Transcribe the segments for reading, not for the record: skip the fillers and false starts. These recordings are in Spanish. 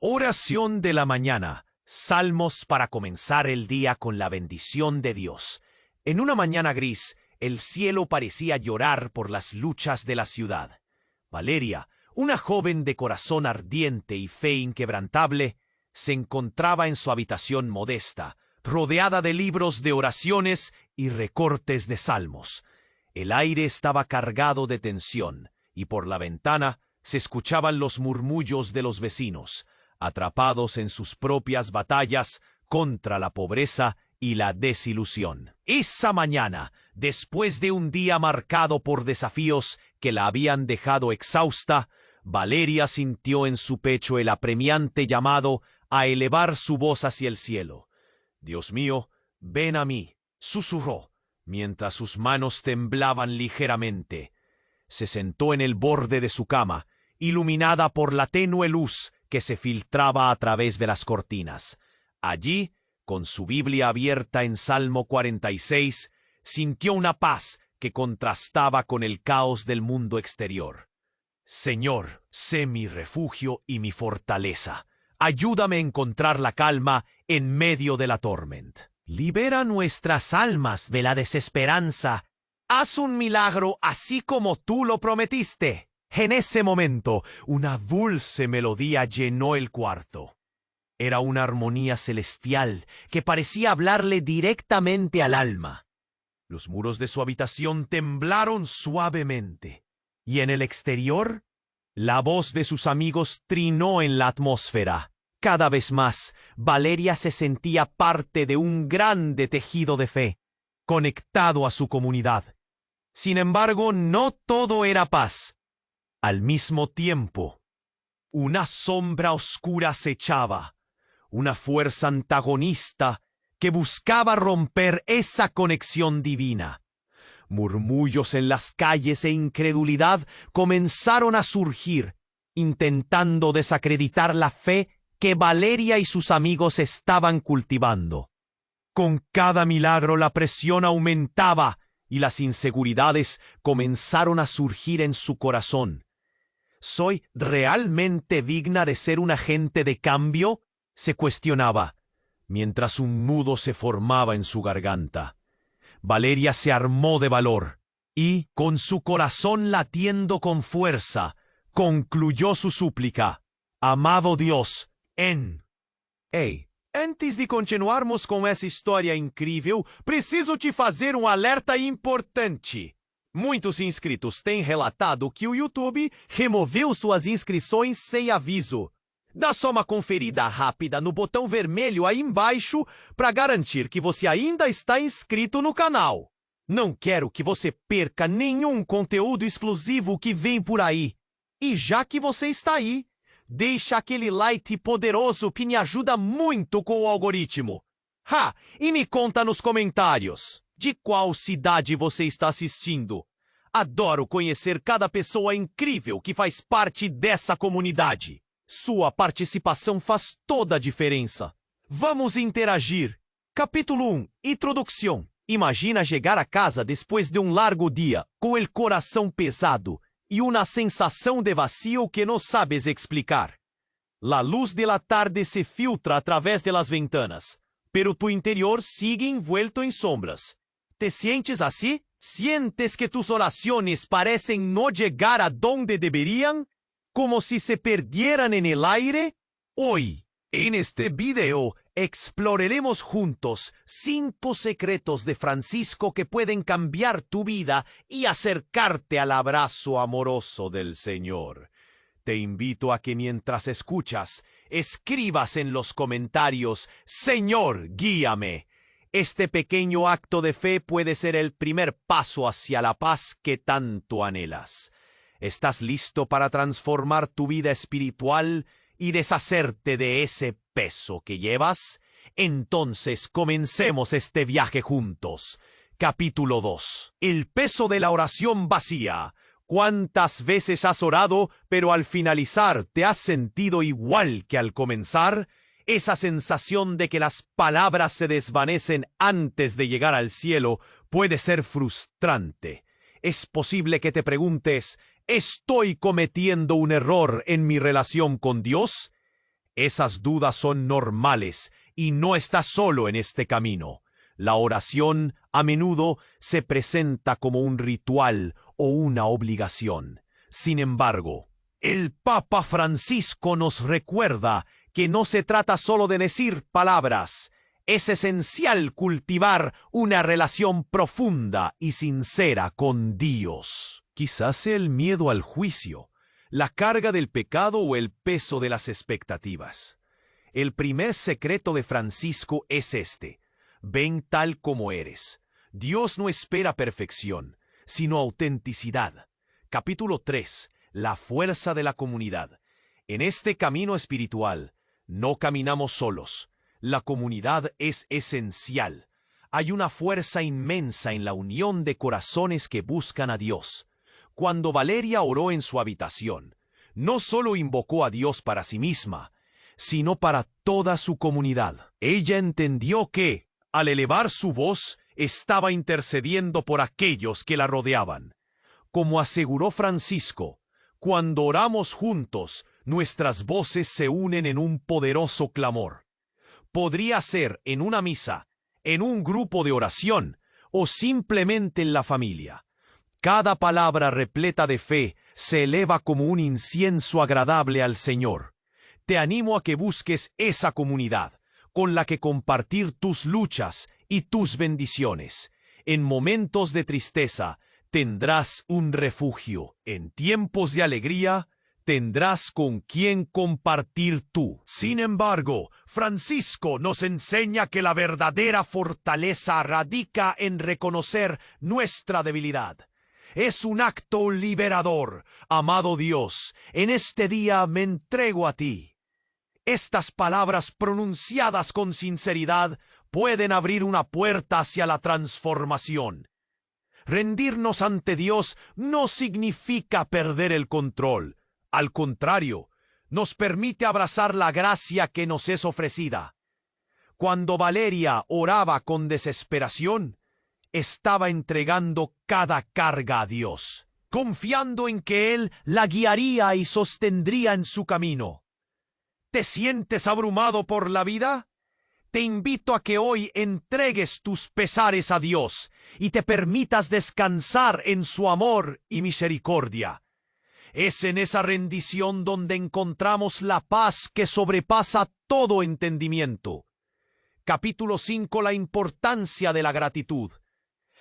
Oración de la mañana. Salmos para comenzar el día con la bendición de Dios. En una mañana gris, el cielo parecía llorar por las luchas de la ciudad. Valeria, una joven de corazón ardiente y fe inquebrantable, se encontraba en su habitación modesta, rodeada de libros de oraciones y recortes de salmos. El aire estaba cargado de tensión, y por la ventana se escuchaban los murmullos de los vecinos, atrapados en sus propias batallas contra la pobreza y la desilusión. Esa mañana, después de un día marcado por desafíos que la habían dejado exhausta, Valeria sintió en su pecho el apremiante llamado a elevar su voz hacia el cielo. «Dios mío, ven a mí», susurró, mientras sus manos temblaban ligeramente. Se sentó en el borde de su cama, iluminada por la tenue luz que se filtraba a través de las cortinas. Allí, con su Biblia abierta en Salmo 46, sintió una paz que contrastaba con el caos del mundo exterior. «Señor, sé mi refugio y mi fortaleza. Ayúdame a encontrar la calma en medio de la tormenta. Libera nuestras almas de la desesperanza. Haz un milagro así como tú lo prometiste». En ese momento, una dulce melodía llenó el cuarto. Era una armonía celestial que parecía hablarle directamente al alma. Los muros de su habitación temblaron suavemente, y en el exterior, la voz de sus amigos trinó en la atmósfera. Cada vez más, Valeria se sentía parte de un grande tejido de fe, conectado a su comunidad. Sin embargo, no todo era paz. Al mismo tiempo, una sombra oscura acechaba, una fuerza antagonista que buscaba romper esa conexión divina. Murmullos en las calles e incredulidad comenzaron a surgir, intentando desacreditar la fe que Valeria y sus amigos estaban cultivando. Con cada milagro la presión aumentaba y las inseguridades comenzaron a surgir en su corazón. ¿Soy realmente digna de ser un agente de cambio?, se cuestionaba, mientras un nudo se formaba en su garganta. Valeria se armó de valor y, con su corazón latiendo con fuerza, concluyó su súplica. «Amado Dios, antes de continuarmos com essa história incrível, preciso te fazer um alerta importante. Muitos inscritos têm relatado que o YouTube removeu suas inscrições sem aviso. Dá só uma conferida rápida no botão vermelho aí embaixo para garantir que você ainda está inscrito no canal. Não quero que você perca nenhum conteúdo exclusivo que vem por aí. E já que você está aí, deixa aquele like poderoso que me ajuda muito com o algoritmo. E me conta nos comentários de qual cidade você está assistindo. Adoro conhecer cada pessoa incrível que faz parte dessa comunidade. Sua participação faz toda a diferença. Vamos interagir. Capítulo 1. Introdução. Imagina chegar a casa depois de um largo dia, com o coração pesado e uma sensação de vacío que não sabes explicar. La luz de la tarde se filtra a través de las ventanas, pero tu interior sigue envuelto en sombras. ¿Te sientes así? ¿Sientes que tus oraciones parecen no llegar a donde deberían? ¿Como si se perdieran en el aire? Hoy, en este video, exploraremos juntos 5 secretos de Francisco que pueden cambiar tu vida y acercarte al abrazo amoroso del Señor. Te invito a que mientras escuchas, escribas en los comentarios: «Señor, guíame». Este pequeño acto de fe puede ser el primer paso hacia la paz que tanto anhelas. ¿Estás listo para transformar tu vida espiritual y deshacerte de ese peso que llevas? Entonces comencemos este viaje juntos. Capítulo 2. El peso de la oración vacía. ¿Cuántas veces has orado, pero al finalizar te has sentido igual que al comenzar? Esa sensación de que las palabras se desvanecen antes de llegar al cielo puede ser frustrante. Es posible que te preguntes: ¿estoy cometiendo un error en mi relación con Dios? Esas dudas son normales y no estás solo en este camino. La oración a menudo se presenta como un ritual o una obligación. Sin embargo, el Papa Francisco nos recuerda que no se trata solo de decir palabras. Es esencial cultivar una relación profunda y sincera con Dios. Quizás sea el miedo al juicio, la carga del pecado o el peso de las expectativas. El primer secreto de Francisco es este: ven tal como eres. Dios no espera perfección, sino autenticidad. Capítulo 3. La fuerza de la comunidad. En este camino espiritual, no caminamos solos. La comunidad es esencial. Hay una fuerza inmensa en la unión de corazones que buscan a Dios. Cuando Valeria oró en su habitación, no solo invocó a Dios para sí misma, sino para toda su comunidad. Ella entendió que, al elevar su voz, estaba intercediendo por aquellos que la rodeaban. Como aseguró Francisco, cuando oramos juntos, nuestras voces se unen en un poderoso clamor. Podría ser en una misa, en un grupo de oración o simplemente en la familia. Cada palabra repleta de fe se eleva como un incienso agradable al Señor. Te animo a que busques esa comunidad con la que compartir tus luchas y tus bendiciones. En momentos de tristeza tendrás un refugio. En tiempos de alegría tendrás con quien compartir tú. Sin embargo, Francisco nos enseña que la verdadera fortaleza radica en reconocer nuestra debilidad. Es un acto liberador. Amado Dios, en este día me entrego a ti. Estas palabras pronunciadas con sinceridad pueden abrir una puerta hacia la transformación. Rendirnos ante Dios no significa perder el control. Al contrario, nos permite abrazar la gracia que nos es ofrecida. Cuando Valeria oraba con desesperación, estaba entregando cada carga a Dios, confiando en que Él la guiaría y sostendría en su camino. ¿Te sientes abrumado por la vida? Te invito a que hoy entregues tus pesares a Dios y te permitas descansar en su amor y misericordia. Es en esa rendición donde encontramos la paz que sobrepasa todo entendimiento. Capítulo 5. La importancia de la gratitud.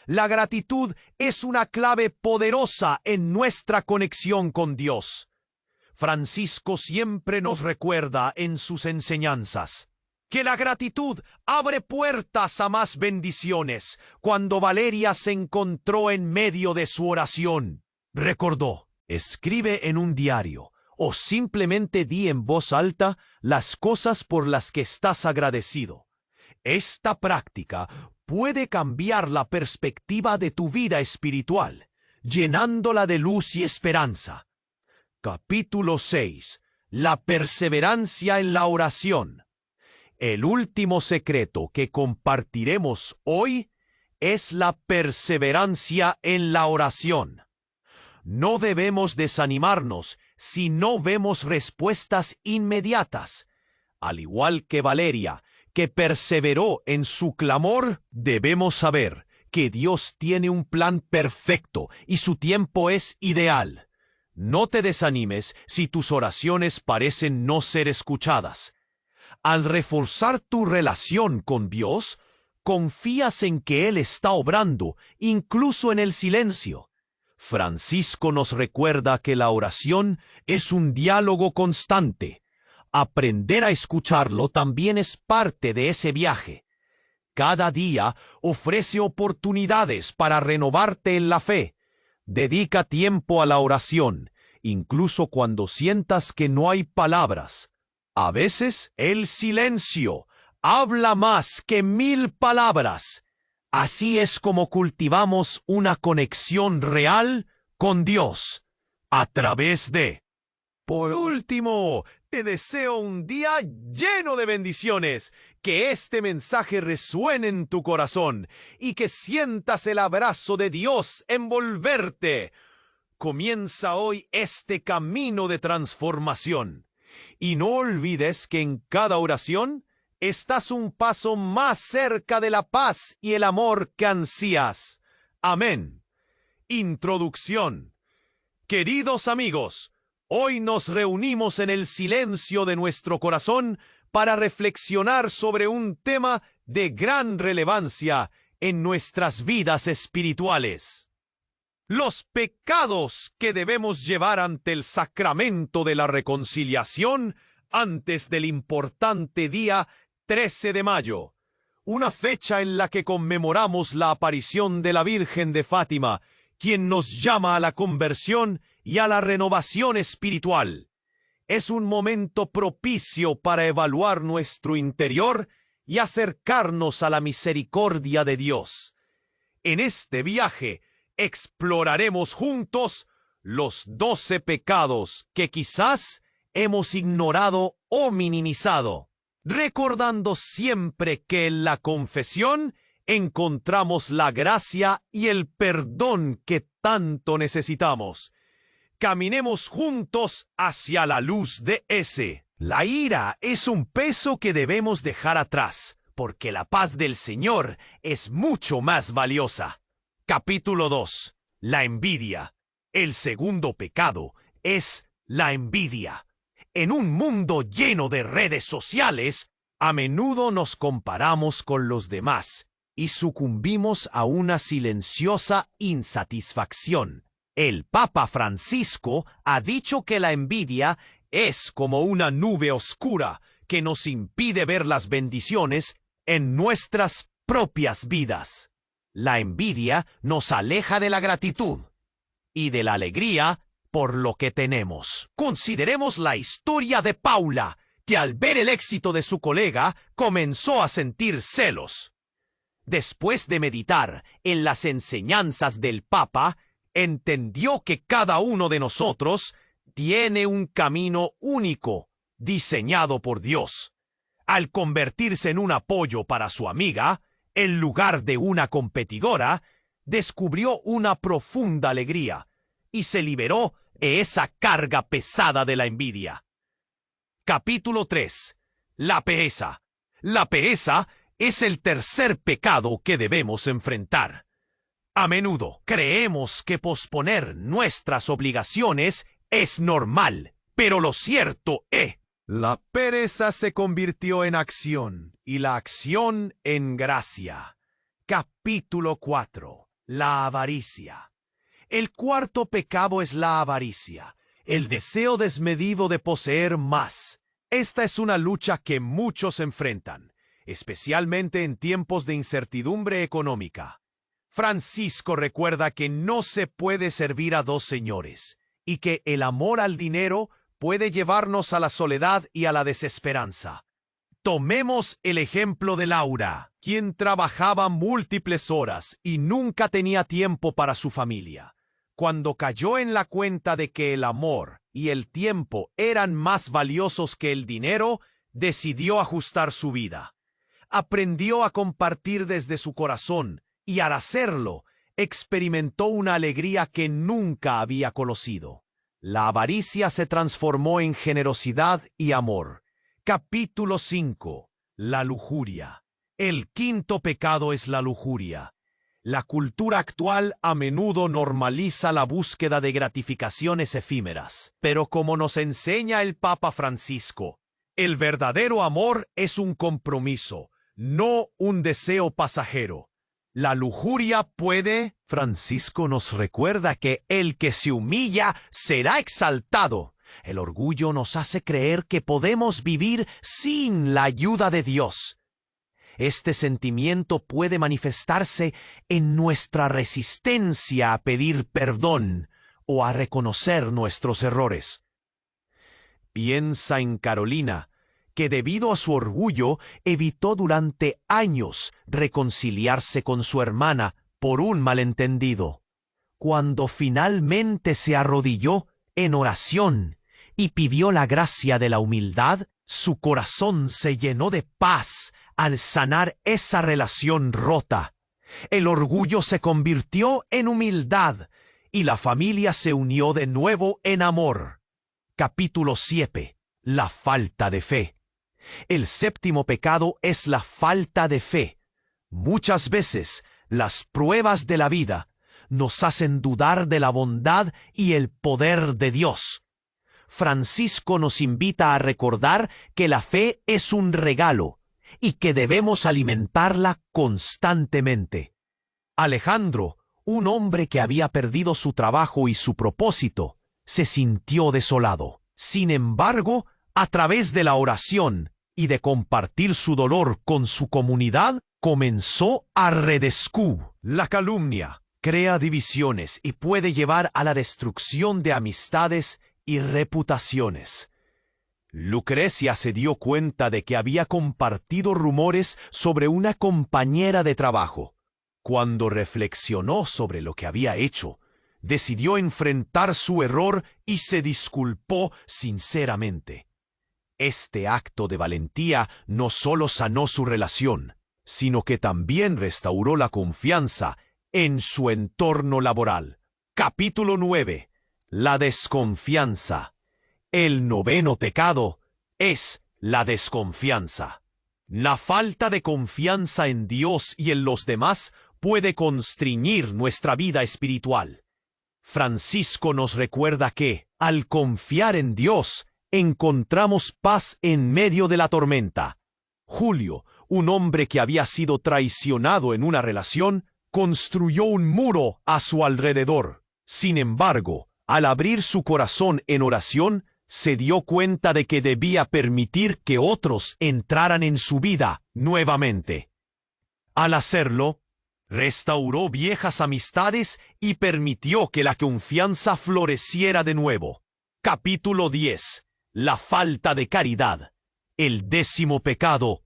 La gratitud es una clave poderosa en nuestra conexión con Dios. Francisco siempre nos recuerda en sus enseñanzas que la gratitud abre puertas a más bendiciones. Cuando Valeria se encontró en medio de su oración, recordó: escribe en un diario o simplemente di en voz alta las cosas por las que estás agradecido. Esta práctica puede cambiar la perspectiva de tu vida espiritual, llenándola de luz y esperanza. Capítulo 6. La perseverancia en la oración. El último secreto que compartiremos hoy es la perseverancia en la oración. No debemos desanimarnos si no vemos respuestas inmediatas. Al igual que Valeria, que perseveró en su clamor, debemos saber que Dios tiene un plan perfecto y su tiempo es ideal. No te desanimes si tus oraciones parecen no ser escuchadas. Al reforzar tu relación con Dios, confías en que Él está obrando, incluso en el silencio. Francisco nos recuerda que la oración es un diálogo constante. Aprender a escucharlo también es parte de ese viaje. Cada día ofrece oportunidades para renovarte en la fe. Dedica tiempo a la oración, incluso cuando sientas que no hay palabras. A veces el silencio habla más que 1000 palabras. Así es como cultivamos una conexión real con Dios, a través de... Por último, te deseo un día lleno de bendiciones, que este mensaje resuene en tu corazón y que sientas el abrazo de Dios envolverte. Comienza hoy este camino de transformación Y no olvides que en cada oración estás un paso más cerca de la paz y el amor que ansías. Amén. Introducción. Queridos amigos, hoy nos reunimos en el silencio de nuestro corazón para reflexionar sobre un tema de gran relevancia en nuestras vidas espirituales. Los pecados que debemos llevar ante el sacramento de la reconciliación antes del importante día 13 de mayo, una fecha en la que conmemoramos la aparición de la Virgen de Fátima, quien nos llama a la conversión y a la renovación espiritual. Es un momento propicio para evaluar nuestro interior y acercarnos a la misericordia de Dios. En este viaje exploraremos juntos los 12 pecados que quizás hemos ignorado o minimizado, recordando siempre que en la confesión encontramos la gracia y el perdón que tanto necesitamos. Caminemos juntos hacia la luz de ese. La ira es un peso que debemos dejar atrás, porque la paz del Señor es mucho más valiosa. Capítulo 2. La envidia. El segundo pecado es la envidia. En un mundo lleno de redes sociales, a menudo nos comparamos con los demás y sucumbimos a una silenciosa insatisfacción. El Papa Francisco ha dicho que la envidia es como una nube oscura que nos impide ver las bendiciones en nuestras propias vidas. La envidia nos aleja de la gratitud y de la alegría por lo que tenemos. Consideremos la historia de Paula, que al ver el éxito de su colega comenzó a sentir celos. Después de meditar en las enseñanzas del Papa, entendió que cada uno de nosotros tiene un camino único, diseñado por Dios. Al convertirse en un apoyo para su amiga, en lugar de una competidora, descubrió una profunda alegría y se liberó de esa carga pesada de la envidia. Capítulo 3. La pereza. La pereza es el tercer pecado que debemos enfrentar. A menudo creemos que posponer nuestras obligaciones es normal, pero lo cierto es, la pereza se convirtió en acción y la acción en gracia. Capítulo 4. La avaricia. El cuarto pecado es la avaricia, el deseo desmedido de poseer más. Esta es una lucha que muchos enfrentan, especialmente en tiempos de incertidumbre económica. Francisco recuerda que no se puede servir a dos señores y que el amor al dinero puede llevarnos a la soledad y a la desesperanza. Tomemos el ejemplo de Laura, quien trabajaba múltiples horas y nunca tenía tiempo para su familia. Cuando cayó en la cuenta de que el amor y el tiempo eran más valiosos que el dinero, decidió ajustar su vida. Aprendió a compartir desde su corazón y al hacerlo, experimentó una alegría que nunca había conocido. La avaricia se transformó en generosidad y amor. Capítulo 5. La lujuria. El quinto pecado es la lujuria. La cultura actual a menudo normaliza la búsqueda de gratificaciones efímeras, pero como nos enseña el Papa Francisco, el verdadero amor es un compromiso, no un deseo pasajero. La lujuria puede, Francisco nos recuerda que el que se humilla será exaltado. El orgullo nos hace creer que podemos vivir sin la ayuda de Dios. Este sentimiento puede manifestarse en nuestra resistencia a pedir perdón o a reconocer nuestros errores. Piensa en Carolina, que debido a su orgullo evitó durante años reconciliarse con su hermana por un malentendido. Cuando finalmente se arrodilló en oración y pidió la gracia de la humildad, su corazón se llenó de paz al sanar esa relación rota. El orgullo se convirtió en humildad y la familia se unió de nuevo en amor. Capítulo 7. la falta de fe. El séptimo pecado es la falta de fe. Muchas veces, las pruebas de la vida nos hacen dudar de la bondad y el poder de Dios. Francisco nos invita a recordar que la fe es un regalo y que debemos alimentarla constantemente. Alejandro, un hombre que había perdido su trabajo y su propósito, se sintió desolado. Sin embargo, a través de la oración y de compartir su dolor con su comunidad, comenzó a redescubrir. La calumnia crea divisiones y puede llevar a la destrucción de amistades y reputaciones. Lucrecia se dio cuenta de que había compartido rumores sobre una compañera de trabajo. Cuando reflexionó sobre lo que había hecho, decidió enfrentar su error y se disculpó sinceramente. Este acto de valentía no solo sanó su relación, sino que también restauró la confianza en su entorno laboral. Capítulo 9. La desconfianza. El noveno pecado es la desconfianza. La falta de confianza en Dios y en los demás puede constreñir nuestra vida espiritual. Francisco nos recuerda que, al confiar en Dios, encontramos paz en medio de la tormenta. Julio, un hombre que había sido traicionado en una relación, construyó un muro a su alrededor. Sin embargo, al abrir su corazón en oración, se dio cuenta de que debía permitir que otros entraran en su vida nuevamente. Al hacerlo, restauró viejas amistades y permitió que la confianza floreciera de nuevo. Capítulo 10. La falta de caridad. El décimo pecado.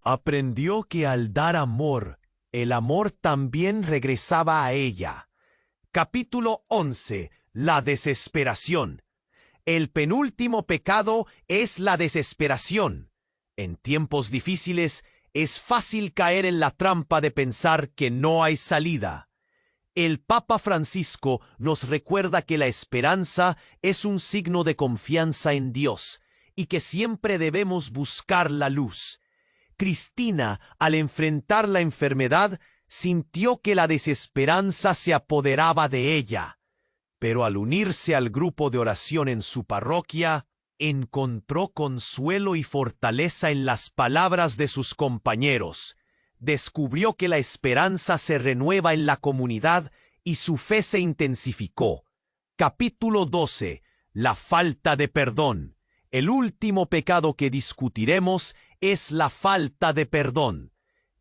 Aprendió que al dar amor, el amor también regresaba a ella. Capítulo 11. La desesperación. El penúltimo pecado es la desesperación. En tiempos difíciles, es fácil caer en la trampa de pensar que no hay salida. El Papa Francisco nos recuerda que la esperanza es un signo de confianza en Dios y que siempre debemos buscar la luz. Cristina, al enfrentar la enfermedad, sintió que la desesperanza se apoderaba de ella. Pero al unirse al grupo de oración en su parroquia, encontró consuelo y fortaleza en las palabras de sus compañeros. Descubrió que la esperanza se renueva en la comunidad y su fe se intensificó. Capítulo 12. La falta de perdón. El último pecado que discutiremos es la falta de perdón.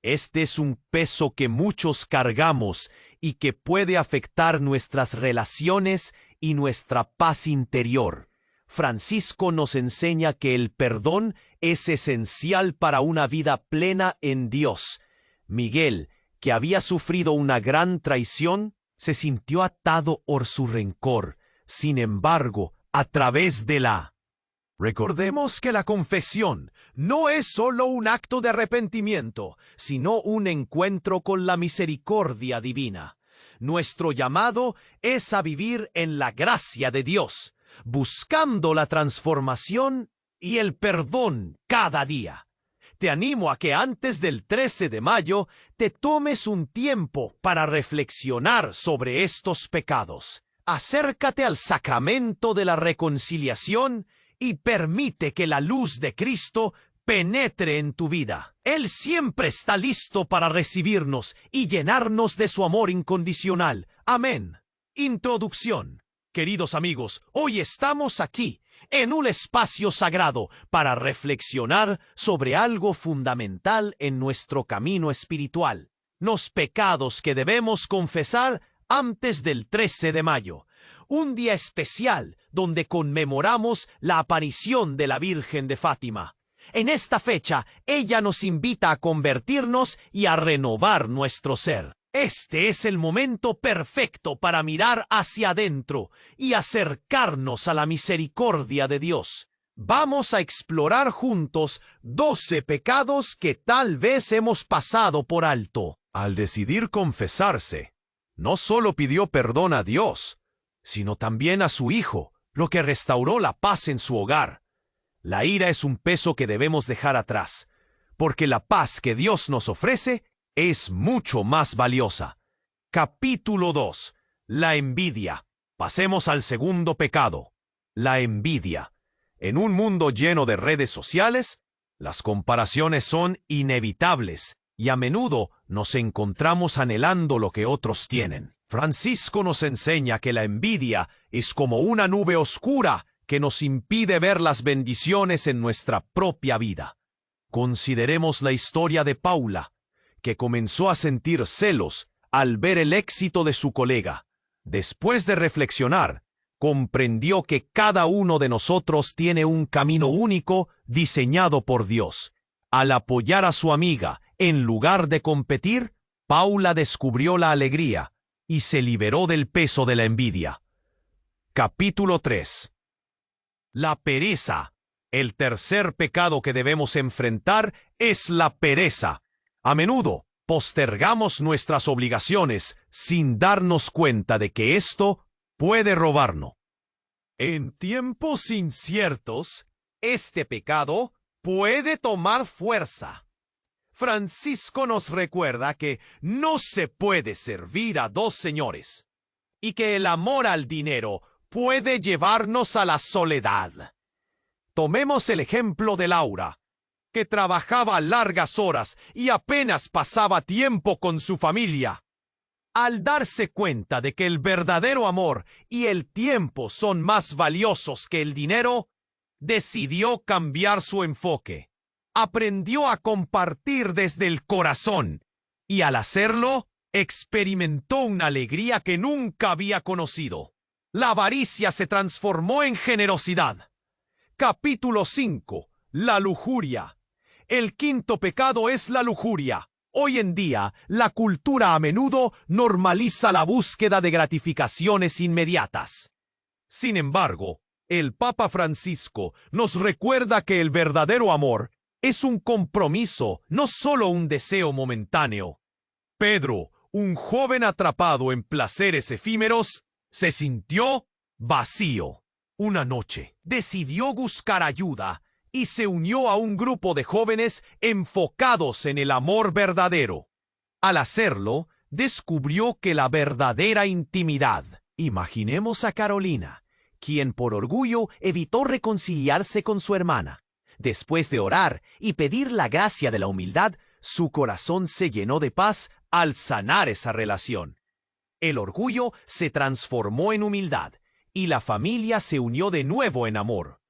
Este es un peso que muchos cargamos y que puede afectar nuestras relaciones y nuestra paz interior. Francisco nos enseña que el perdón es esencial para una vida plena en Dios. Miguel, que había sufrido una gran traición, se sintió atado por su rencor. Sin embargo, a través de Recordemos que la confesión no es solo un acto de arrepentimiento, sino un encuentro con la misericordia divina. Nuestro llamado es a vivir en la gracia de Dios, buscando la transformación y el perdón cada día. Te animo a que antes del 13 de mayo te tomes un tiempo para reflexionar sobre estos pecados. Acércate al sacramento de la reconciliación y permite que la luz de Cristo penetre en tu vida. Él siempre está listo para recibirnos y llenarnos de su amor incondicional. Amén. Introducción. Queridos amigos, hoy estamos aquí, en un espacio sagrado, para reflexionar sobre algo fundamental en nuestro camino espiritual. Los pecados que debemos confesar antes del 13 de mayo. Un día especial donde conmemoramos la aparición de la Virgen de Fátima. En esta fecha, ella nos invita a convertirnos y a renovar nuestro ser. Este es el momento perfecto para mirar hacia adentro y acercarnos a la misericordia de Dios. Vamos a explorar juntos 12 pecados que tal vez hemos pasado por alto. Al decidir confesarse, no solo pidió perdón a Dios, sino también a su Hijo, lo que restauró la paz en su hogar. La ira es un peso que debemos dejar atrás, porque la paz que Dios nos ofrece es mucho más valiosa. Capítulo 2. La envidia. Pasemos al segundo pecado, la envidia. En un mundo lleno de redes sociales, las comparaciones son inevitables y a menudo nos encontramos anhelando lo que otros tienen. Francisco nos enseña que la envidia es como una nube oscura que nos impide ver las bendiciones en nuestra propia vida. Consideremos la historia de Paula, que comenzó a sentir celos al ver el éxito de su colega. Después de reflexionar, comprendió que cada uno de nosotros tiene un camino único diseñado por Dios. Al apoyar a su amiga en lugar de competir, Paula descubrió la alegría y se liberó del peso de la envidia. Capítulo 3. La pereza. El tercer pecado que debemos enfrentar es la pereza. A menudo postergamos nuestras obligaciones sin darnos cuenta de que esto puede robarnos. En tiempos inciertos, este pecado puede tomar fuerza. Francisco nos recuerda que no se puede servir a dos señores y que el amor al dinero puede llevarnos a la soledad. Tomemos el ejemplo de Laura, que trabajaba largas horas y apenas pasaba tiempo con su familia. Al darse cuenta de que el verdadero amor y el tiempo son más valiosos que el dinero, decidió cambiar su enfoque. Aprendió a compartir desde el corazón y al hacerlo, experimentó una alegría que nunca había conocido. La avaricia se transformó en generosidad. Capítulo 5. La lujuria. El quinto pecado es la lujuria. Hoy en día, la cultura a menudo normaliza la búsqueda de gratificaciones inmediatas. Sin embargo, el Papa Francisco nos recuerda que el verdadero amor es un compromiso, no solo un deseo momentáneo. Pedro, un joven atrapado en placeres efímeros, se sintió vacío. Una noche, decidió buscar ayuda y se unió a un grupo de jóvenes enfocados en el amor verdadero. Al hacerlo, descubrió que la verdadera intimidad. Imaginemos a Carolina, quien por orgullo evitó reconciliarse con su hermana. Después de orar y pedir la gracia de la humildad, su corazón se llenó de paz al sanar esa relación. El orgullo se transformó en humildad y la familia se unió de nuevo en amor.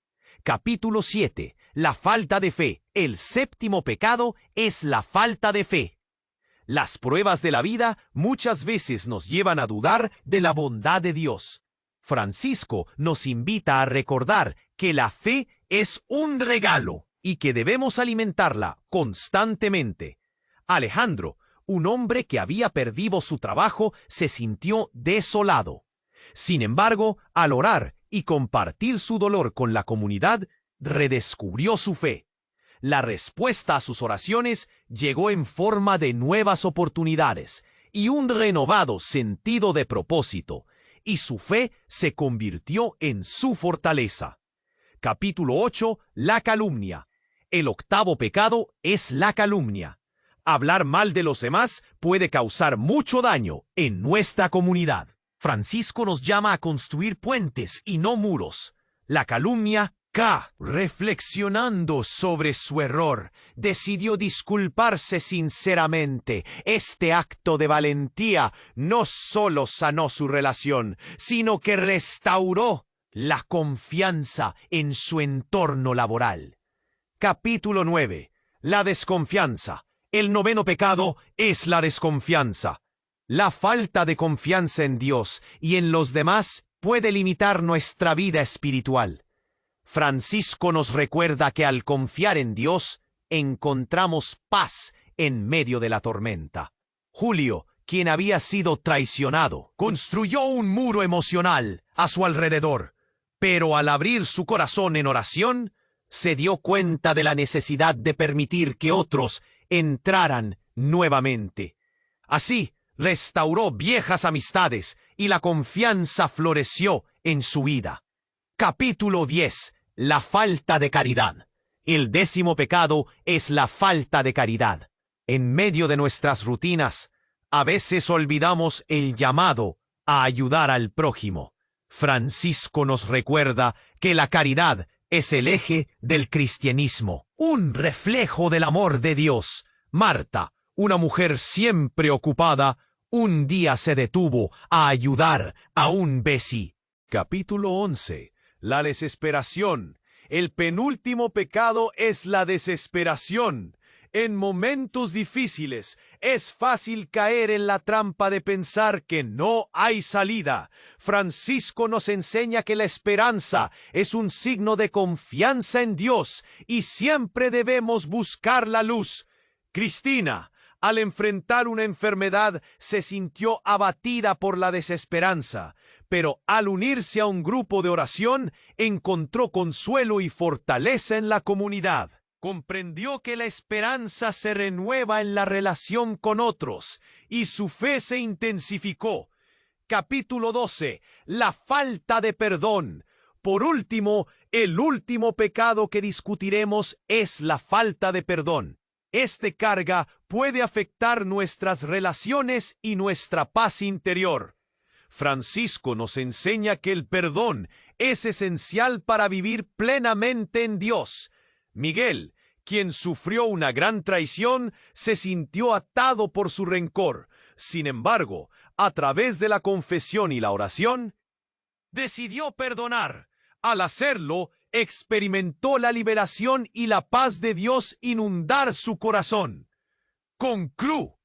Capítulo 7. La falta de fe. El séptimo pecado es la falta de fe. Las pruebas de la vida muchas veces nos llevan a dudar de la bondad de Dios. Francisco nos invita a recordar que la fe es un regalo y que debemos alimentarla constantemente. Alejandro, un hombre que había perdido su trabajo, se sintió desolado. Sin embargo, al orar y compartir su dolor con la comunidad, redescubrió su fe. La respuesta a sus oraciones llegó en forma de nuevas oportunidades y un renovado sentido de propósito, y su fe se convirtió en su fortaleza. Capítulo 8. La calumnia. El octavo pecado es la calumnia. Hablar mal de los demás puede causar mucho daño en nuestra comunidad. Francisco nos llama a construir puentes y no muros. La calumnia, reflexionando sobre su error, decidió disculparse sinceramente. Este acto de valentía no solo sanó su relación, sino que restauró la confianza en su entorno laboral. Capítulo 9. La desconfianza. El noveno pecado es la desconfianza. La falta de confianza en Dios y en los demás puede limitar nuestra vida espiritual. Francisco nos recuerda que al confiar en Dios, encontramos paz en medio de la tormenta. Julio, quien había sido traicionado, construyó un muro emocional a su alrededor, pero al abrir su corazón en oración, se dio cuenta de la necesidad de permitir que otros entraran nuevamente. Así, restauró viejas amistades y la confianza floreció en su vida. Capítulo 10. la falta de caridad. El 10º pecado es la falta de caridad. En medio de nuestras rutinas, a veces olvidamos el llamado a ayudar al prójimo. Francisco nos recuerda que la caridad es el eje del cristianismo, un reflejo del amor de Dios. Marta, una mujer siempre ocupada, un día se detuvo a ayudar a un vecino. Capítulo 11. La desesperación. El penúltimo pecado es la desesperación. En momentos difíciles es fácil caer en la trampa de pensar que no hay salida. Francisco nos enseña que la esperanza es un signo de confianza en Dios y siempre debemos buscar la luz. Cristina, al enfrentar una enfermedad, se sintió abatida por la desesperanza, pero al unirse a un grupo de oración, encontró consuelo y fortaleza en la comunidad. Comprendió que la esperanza se renueva en la relación con otros y su fe se intensificó. Capítulo 12. La falta de perdón. Por último, el último pecado que discutiremos es la falta de perdón. Este carga puede afectar nuestras relaciones y nuestra paz interior. Francisco nos enseña que el perdón es esencial para vivir plenamente en Dios. Miguel, quien sufrió una gran traición, se sintió atado por su rencor. Sin embargo, a través de la confesión y la oración, decidió perdonar. Al hacerlo, experimentó la liberación y la paz de Dios inundar su corazón.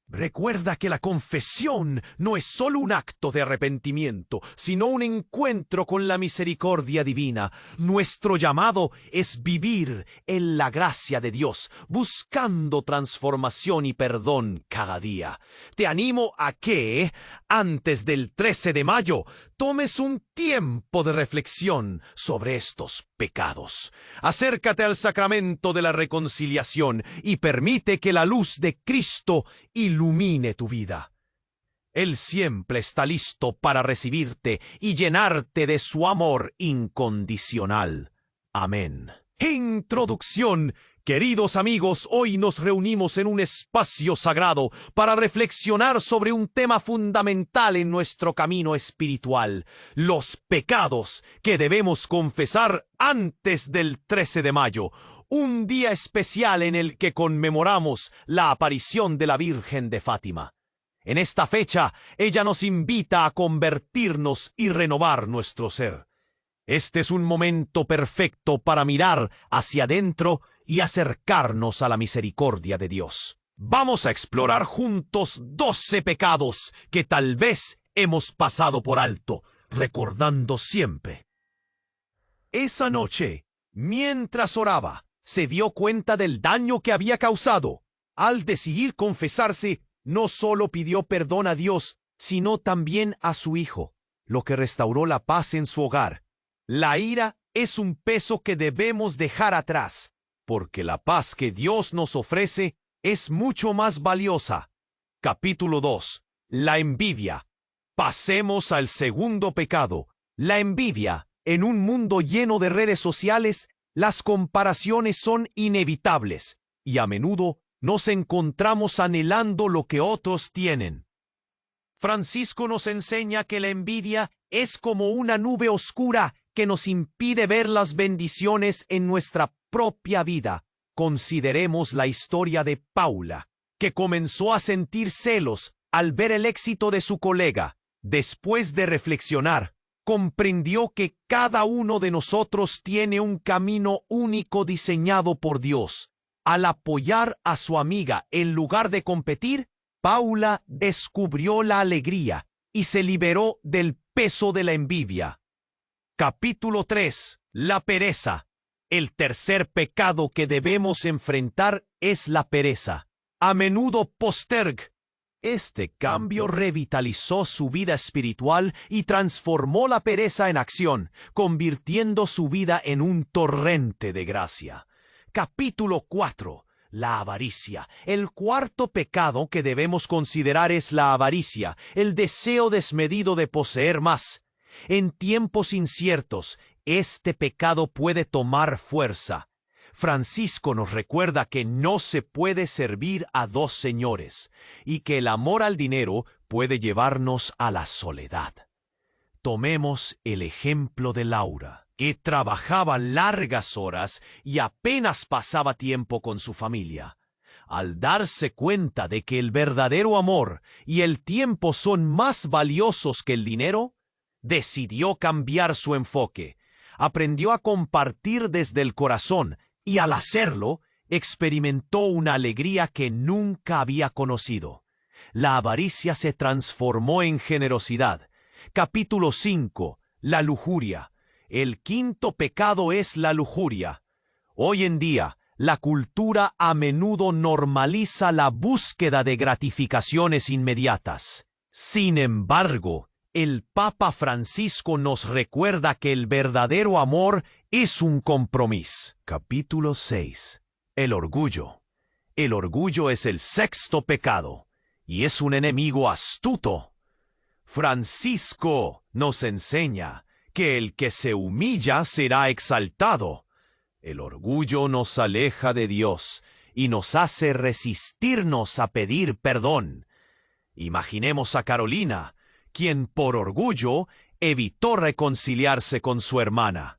Recuerda que la confesión no es solo un acto de arrepentimiento, sino un encuentro con la misericordia divina. Nuestro llamado es vivir en la gracia de Dios, buscando transformación y perdón cada día. Te animo a que, antes del 13 de mayo, tomes un tiempo de reflexión sobre estos pecados. Acércate al sacramento de la reconciliación y permite que la luz de Cristo ilumine tu vida. Él siempre está listo para recibirte y llenarte de su amor incondicional. Amén. Introducción. Queridos amigos, hoy nos reunimos en un espacio sagrado para reflexionar sobre un tema fundamental en nuestro camino espiritual: los pecados que debemos confesar antes del 13 de mayo, un día especial en el que conmemoramos la aparición de la Virgen de Fátima. En esta fecha, ella nos invita a convertirnos y renovar nuestro ser. Este es un momento perfecto para mirar hacia adentro y acercarnos a la misericordia de Dios. Vamos a explorar juntos 12 pecados que tal vez hemos pasado por alto, recordando siempre. Esa noche, mientras oraba, se dio cuenta del daño que había causado. Al decidir confesarse, no solo pidió perdón a Dios, sino también a su hijo, lo que restauró la paz en su hogar. La ira es un peso que debemos dejar atrás, porque la paz que Dios nos ofrece es mucho más valiosa. Capítulo 2. La envidia. Pasemos al segundo pecado, la envidia. En un mundo lleno de redes sociales, las comparaciones son inevitables y a menudo nos encontramos anhelando lo que otros tienen. Francisco nos enseña que la envidia es como una nube oscura que nos impide ver las bendiciones en nuestra propia vida. Consideremos la historia de Paula, que comenzó a sentir celos al ver el éxito de su colega. Después de reflexionar, comprendió que cada uno de nosotros tiene un camino único diseñado por Dios. Al apoyar a su amiga en lugar de competir, Paula descubrió la alegría y se liberó del peso de la envidia. Capítulo 3. La pereza. El tercer pecado que debemos enfrentar es la pereza. A menudo posterga. Este cambio revitalizó su vida espiritual y transformó la pereza en acción, convirtiendo su vida en un torrente de gracia. Capítulo 4. La avaricia. El cuarto pecado que debemos considerar es la avaricia, el deseo desmedido de poseer más. En tiempos inciertos, este pecado puede tomar fuerza. Francisco nos recuerda que no se puede servir a dos señores y que el amor al dinero puede llevarnos a la soledad. Tomemos el ejemplo de Laura, que trabajaba largas horas y apenas pasaba tiempo con su familia. Al darse cuenta de que el verdadero amor y el tiempo son más valiosos que el dinero, decidió cambiar su enfoque. Aprendió a compartir desde el corazón y al hacerlo, experimentó una alegría que nunca había conocido. La avaricia se transformó en generosidad. Capítulo 5. La lujuria. El quinto pecado es la lujuria. Hoy en día, la cultura a menudo normaliza la búsqueda de gratificaciones inmediatas. Sin embargo, el Papa Francisco nos recuerda que el verdadero amor es un compromiso. Capítulo 6. El orgullo. El orgullo es el sexto pecado y es un enemigo astuto. Francisco nos enseña que el que se humilla será exaltado. El orgullo nos aleja de Dios y nos hace resistirnos a pedir perdón. Imaginemos a Carolina, quien por orgullo evitó reconciliarse con su hermana.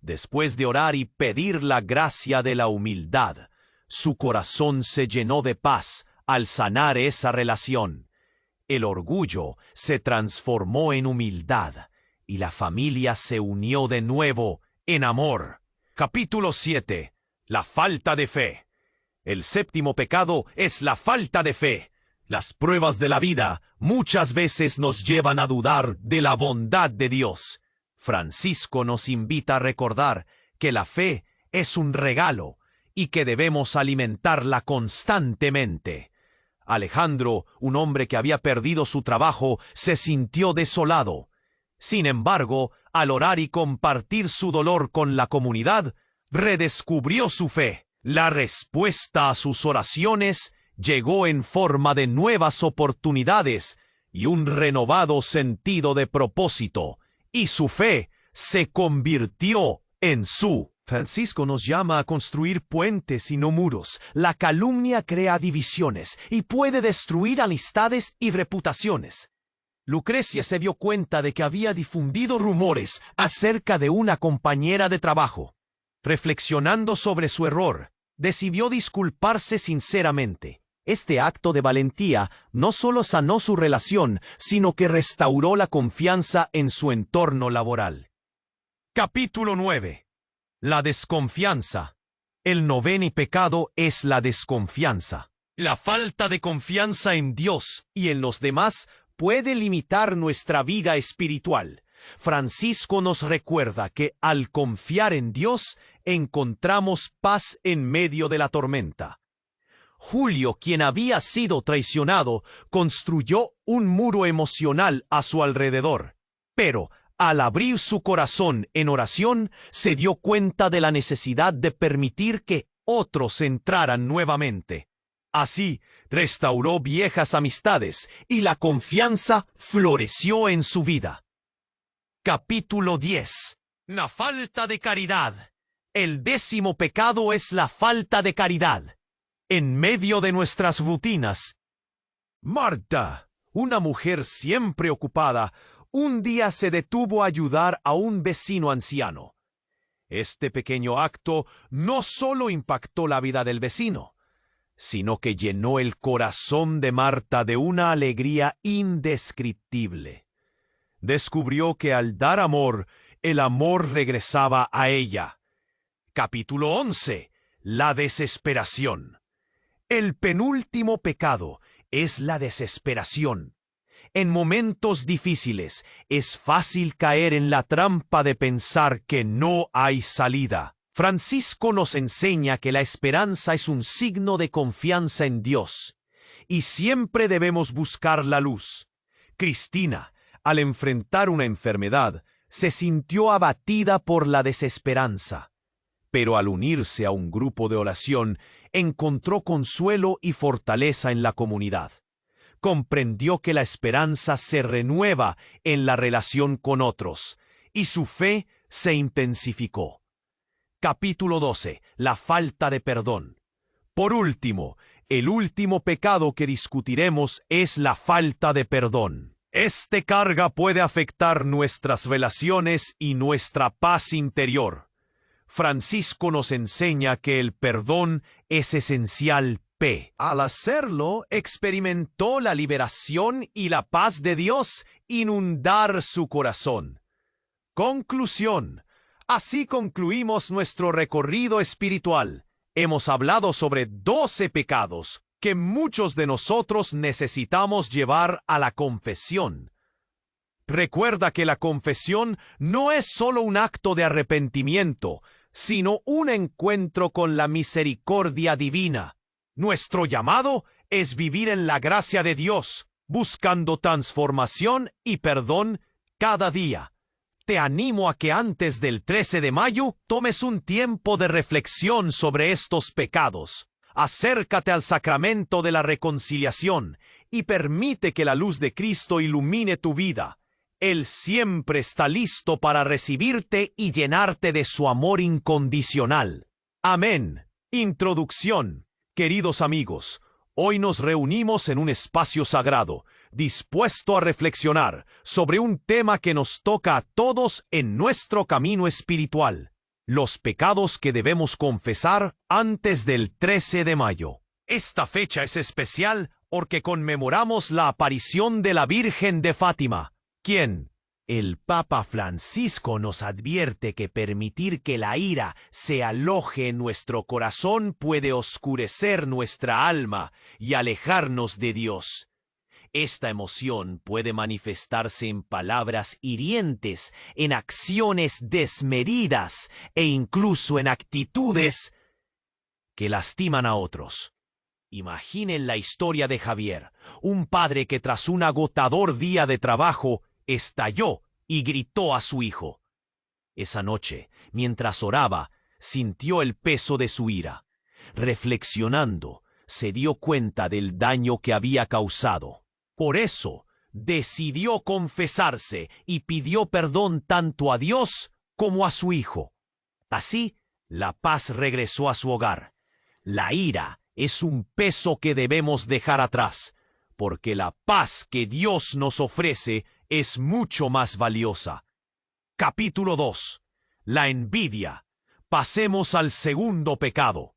Después de orar y pedir la gracia de la humildad, su corazón se llenó de paz al sanar esa relación. El orgullo se transformó en humildad y la familia se unió de nuevo en amor. Capítulo 7. La falta de fe. El séptimo pecado es la falta de fe. Las pruebas de la vida muchas veces nos llevan a dudar de la bondad de Dios. Francisco nos invita a recordar que la fe es un regalo y que debemos alimentarla constantemente. Alejandro, un hombre que había perdido su trabajo, se sintió desolado. Sin embargo, al orar y compartir su dolor con la comunidad, redescubrió su fe. La respuesta a sus oraciones llegó en forma de nuevas oportunidades y un renovado sentido de propósito, y su fe se convirtió en su. Francisco nos llama a construir puentes y no muros. La calumnia crea divisiones y puede destruir amistades y reputaciones. Lucrecia se dio cuenta de que había difundido rumores acerca de una compañera de trabajo. Reflexionando sobre su error, decidió disculparse sinceramente. Este acto de valentía no solo sanó su relación, sino que restauró la confianza en su entorno laboral. Capítulo 9. La desconfianza. El noveno pecado es la desconfianza. La falta de confianza en Dios y en los demás puede limitar nuestra vida espiritual. Francisco nos recuerda que al confiar en Dios, encontramos paz en medio de la tormenta. Julio, quien había sido traicionado, construyó un muro emocional a su alrededor. Pero, al abrir su corazón en oración, se dio cuenta de la necesidad de permitir que otros entraran nuevamente. Así, restauró viejas amistades y la confianza floreció en su vida. Capítulo 10. La falta de caridad. El décimo pecado es la falta de caridad. En medio de nuestras rutinas, Marta, una mujer siempre ocupada, un día se detuvo a ayudar a un vecino anciano. Este pequeño acto no solo impactó la vida del vecino, sino que llenó el corazón de Marta de una alegría indescriptible. Descubrió que al dar amor, el amor regresaba a ella. Capítulo 11. La desesperación. El penúltimo pecado es la desesperación. En momentos difíciles es fácil caer en la trampa de pensar que no hay salida. Francisco nos enseña que la esperanza es un signo de confianza en Dios y siempre debemos buscar la luz. Cristina, al enfrentar una enfermedad, se sintió abatida por la desesperanza, pero al unirse a un grupo de oración, encontró consuelo y fortaleza en la comunidad. Comprendió que la esperanza se renueva en la relación con otros, y su fe se intensificó. Capítulo 12. La falta de perdón. Por último, el último pecado que discutiremos es la falta de perdón. Este carga puede afectar nuestras relaciones y nuestra paz interior. Francisco nos enseña que el perdón es esencial. Al hacerlo, experimentó la liberación y la paz de Dios inundar su corazón. Conclusión. Así concluimos nuestro recorrido espiritual. Hemos hablado sobre 12 pecados que muchos de nosotros necesitamos llevar a la confesión. Recuerda que la confesión no es solo un acto de arrepentimiento, sino un encuentro con la misericordia divina. Nuestro llamado es vivir en la gracia de Dios, buscando transformación y perdón cada día. Te animo a que antes del 13 de mayo tomes un tiempo de reflexión sobre estos pecados. Acércate al sacramento de la reconciliación y permite que la luz de Cristo ilumine tu vida. Él siempre está listo para recibirte y llenarte de su amor incondicional. Amén. Introducción. Queridos amigos, hoy nos reunimos en un espacio sagrado, dispuesto a reflexionar sobre un tema que nos toca a todos en nuestro camino espiritual: los pecados que debemos confesar antes del 13 de mayo. Esta fecha es especial porque conmemoramos la aparición de la Virgen de Fátima, quien el Papa Francisco nos advierte que permitir que la ira se aloje en nuestro corazón puede oscurecer nuestra alma y alejarnos de Dios. Esta emoción puede manifestarse en palabras hirientes, en acciones desmedidas e incluso en actitudes que lastiman a otros. Imaginen la historia de Javier, un padre que tras un agotador día de trabajo estalló y gritó a su hijo. Esa noche, mientras oraba, sintió el peso de su ira. Reflexionando, se dio cuenta del daño que había causado. Por eso, decidió confesarse y pidió perdón tanto a Dios como a su hijo. Así, la paz regresó a su hogar. La ira es un peso que debemos dejar atrás, porque la paz que Dios nos ofrece es mucho más valiosa. Capítulo 2. La envidia. Pasemos al segundo pecado.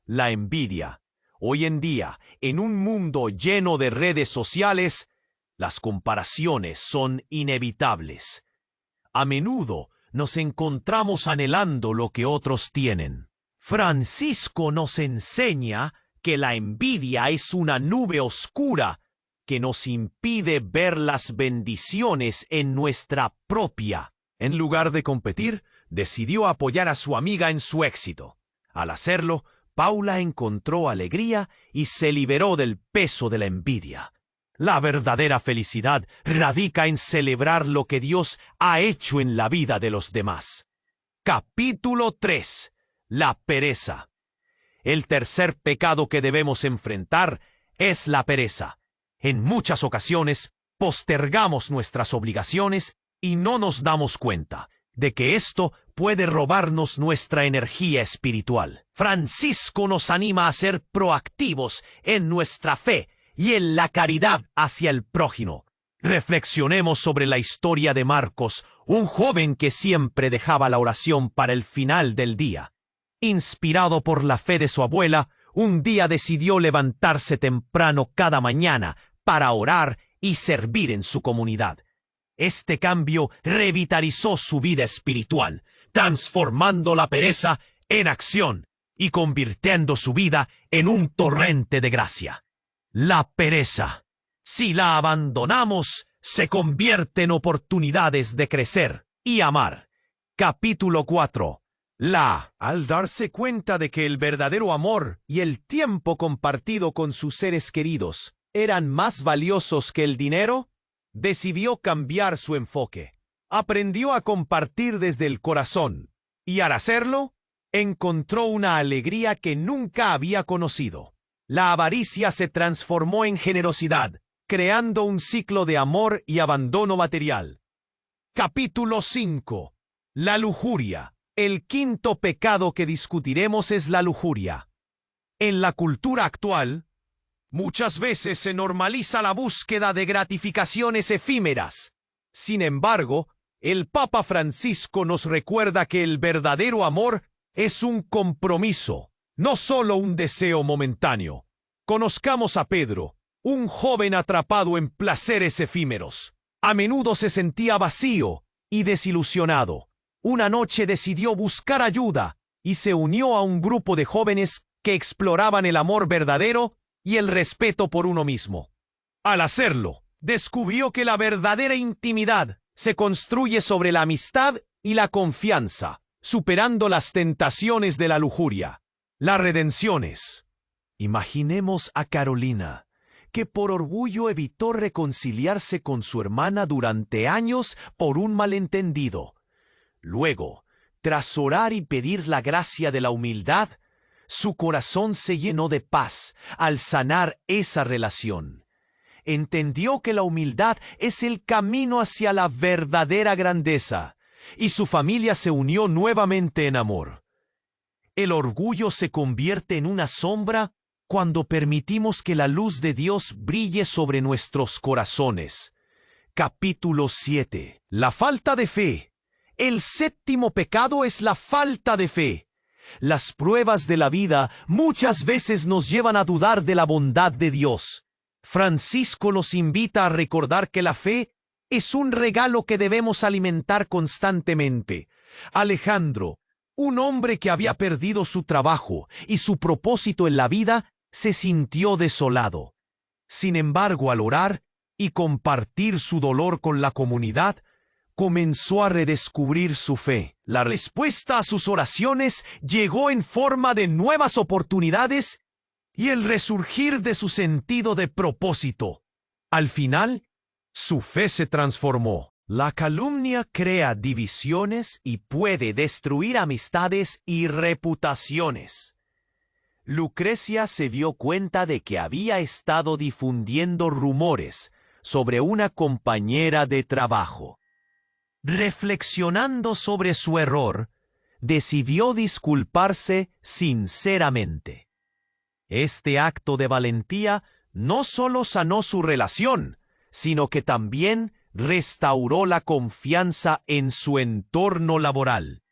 La envidia. Hoy en día, en un mundo lleno de redes sociales, las comparaciones son inevitables. A menudo nos encontramos anhelando lo que otros tienen. Francisco nos enseña que la envidia es una nube oscura que nos impide ver las bendiciones en nuestra propia. En lugar de competir, decidió apoyar a su amiga en su éxito. Al hacerlo, Paula encontró alegría y se liberó del peso de la envidia. La verdadera felicidad radica en celebrar lo que Dios ha hecho en la vida de los demás. Capítulo 3. La pereza. El tercer pecado que debemos enfrentar es la pereza. En muchas ocasiones, postergamos nuestras obligaciones y no nos damos cuenta de que esto puede robarnos nuestra energía espiritual. Francisco nos anima a ser proactivos en nuestra fe y en la caridad hacia el prójimo. Reflexionemos sobre la historia de Marcos, un joven que siempre dejaba la oración para el final del día. Inspirado por la fe de su abuela, un día decidió levantarse temprano cada mañana para orar y servir en su comunidad. Este cambio revitalizó su vida espiritual, transformando la pereza en acción y convirtiendo su vida en un torrente de gracia. La pereza, si la abandonamos, se convierte en oportunidades de crecer y amar. Capítulo 4. Al darse cuenta de que el verdadero amor y el tiempo compartido con sus seres queridos eran más valiosos que el dinero, decidió cambiar su enfoque. Aprendió a compartir desde el corazón y al hacerlo, encontró una alegría que nunca había conocido. La avaricia se transformó en generosidad, creando un ciclo de amor y abandono material. Capítulo 5. La lujuria. El quinto pecado que discutiremos es la lujuria. En la cultura actual, muchas veces se normaliza la búsqueda de gratificaciones efímeras. Sin embargo, el Papa Francisco nos recuerda que el verdadero amor es un compromiso, no solo un deseo momentáneo. Conozcamos a Pedro, un joven atrapado en placeres efímeros. A menudo se sentía vacío y desilusionado. Una noche decidió buscar ayuda y se unió a un grupo de jóvenes que exploraban el amor verdadero y el respeto por uno mismo. Al hacerlo, descubrió que la verdadera intimidad se construye sobre la amistad y la confianza, superando las tentaciones de la lujuria. La redención es. Imaginemos a Carolina, que por orgullo evitó reconciliarse con su hermana durante años por un malentendido. Luego, tras orar y pedir la gracia de la humildad, su corazón se llenó de paz al sanar esa relación. Entendió que la humildad es el camino hacia la verdadera grandeza, y su familia se unió nuevamente en amor. El orgullo se convierte en una sombra cuando permitimos que la luz de Dios brille sobre nuestros corazones. Capítulo 7. La falta de fe. El séptimo pecado es la falta de fe. Las pruebas de la vida muchas veces nos llevan a dudar de la bondad de Dios. Francisco nos invita a recordar que la fe es un regalo que debemos alimentar constantemente. Alejandro, un hombre que había perdido su trabajo y su propósito en la vida, se sintió desolado. Sin embargo, al orar y compartir su dolor con la comunidad, comenzó a redescubrir su fe. La respuesta a sus oraciones llegó en forma de nuevas oportunidades y el resurgir de su sentido de propósito. Al final, su fe se transformó. La calumnia crea divisiones y puede destruir amistades y reputaciones. Lucrecia se dio cuenta de que había estado difundiendo rumores sobre una compañera de trabajo. Reflexionando sobre su error, decidió disculparse sinceramente. Este acto de valentía no solo sanó su relación, sino que también restauró la confianza en su entorno laboral.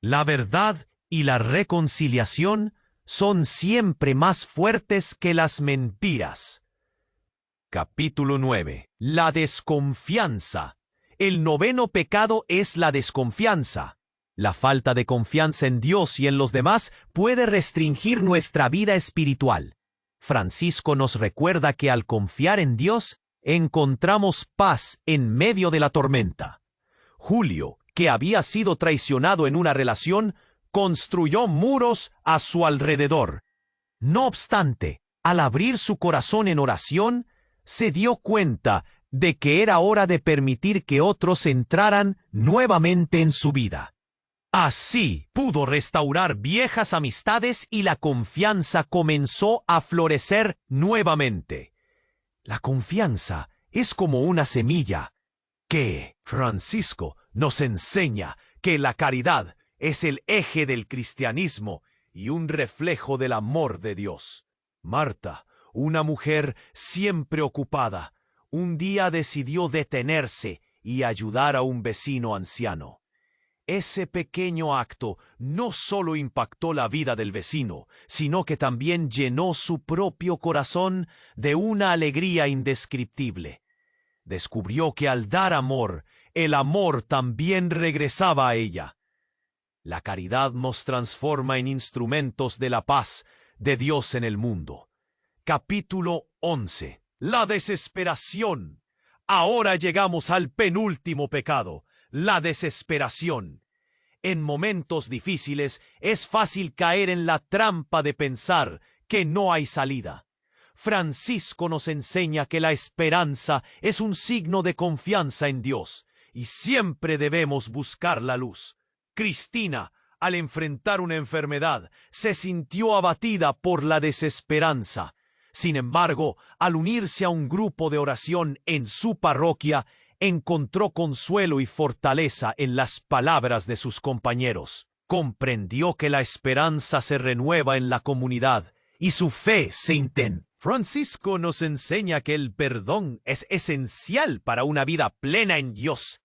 La verdad y la reconciliación son siempre más fuertes que las mentiras. Capítulo 9. La desconfianza. El noveno pecado es la desconfianza. La falta de confianza en Dios y en los demás puede restringir nuestra vida espiritual. Francisco nos recuerda que al confiar en Dios, encontramos paz en medio de la tormenta. Julio, que había sido traicionado en una relación, construyó muros a su alrededor. No obstante, al abrir su corazón en oración, se dio cuenta de que era hora de permitir que otros entraran nuevamente en su vida. Así pudo restaurar viejas amistades y la confianza comenzó a florecer nuevamente. La confianza es como una semilla que Francisco nos enseña que la caridad es el eje del cristianismo y un reflejo del amor de Dios. Marta, una mujer siempre ocupada, un día decidió detenerse y ayudar a un vecino anciano. Ese pequeño acto no solo impactó la vida del vecino, sino que también llenó su propio corazón de una alegría indescriptible. Descubrió que al dar amor, el amor también regresaba a ella. La caridad nos transforma en instrumentos de la paz de Dios en el mundo. Capítulo 11. La desesperación. Ahora llegamos al penúltimo pecado, la desesperación. En momentos difíciles es fácil caer en la trampa de pensar que no hay salida. Francisco nos enseña que la esperanza es un signo de confianza en Dios y siempre debemos buscar la luz. Cristina, al enfrentar una enfermedad, se sintió abatida por la desesperanza. Sin embargo, al unirse a un grupo de oración en su parroquia, encontró consuelo y fortaleza en las palabras de sus compañeros. Comprendió que la esperanza se renueva en la comunidad y su fe se intensifica. Francisco nos enseña que el perdón es esencial para una vida plena en Dios.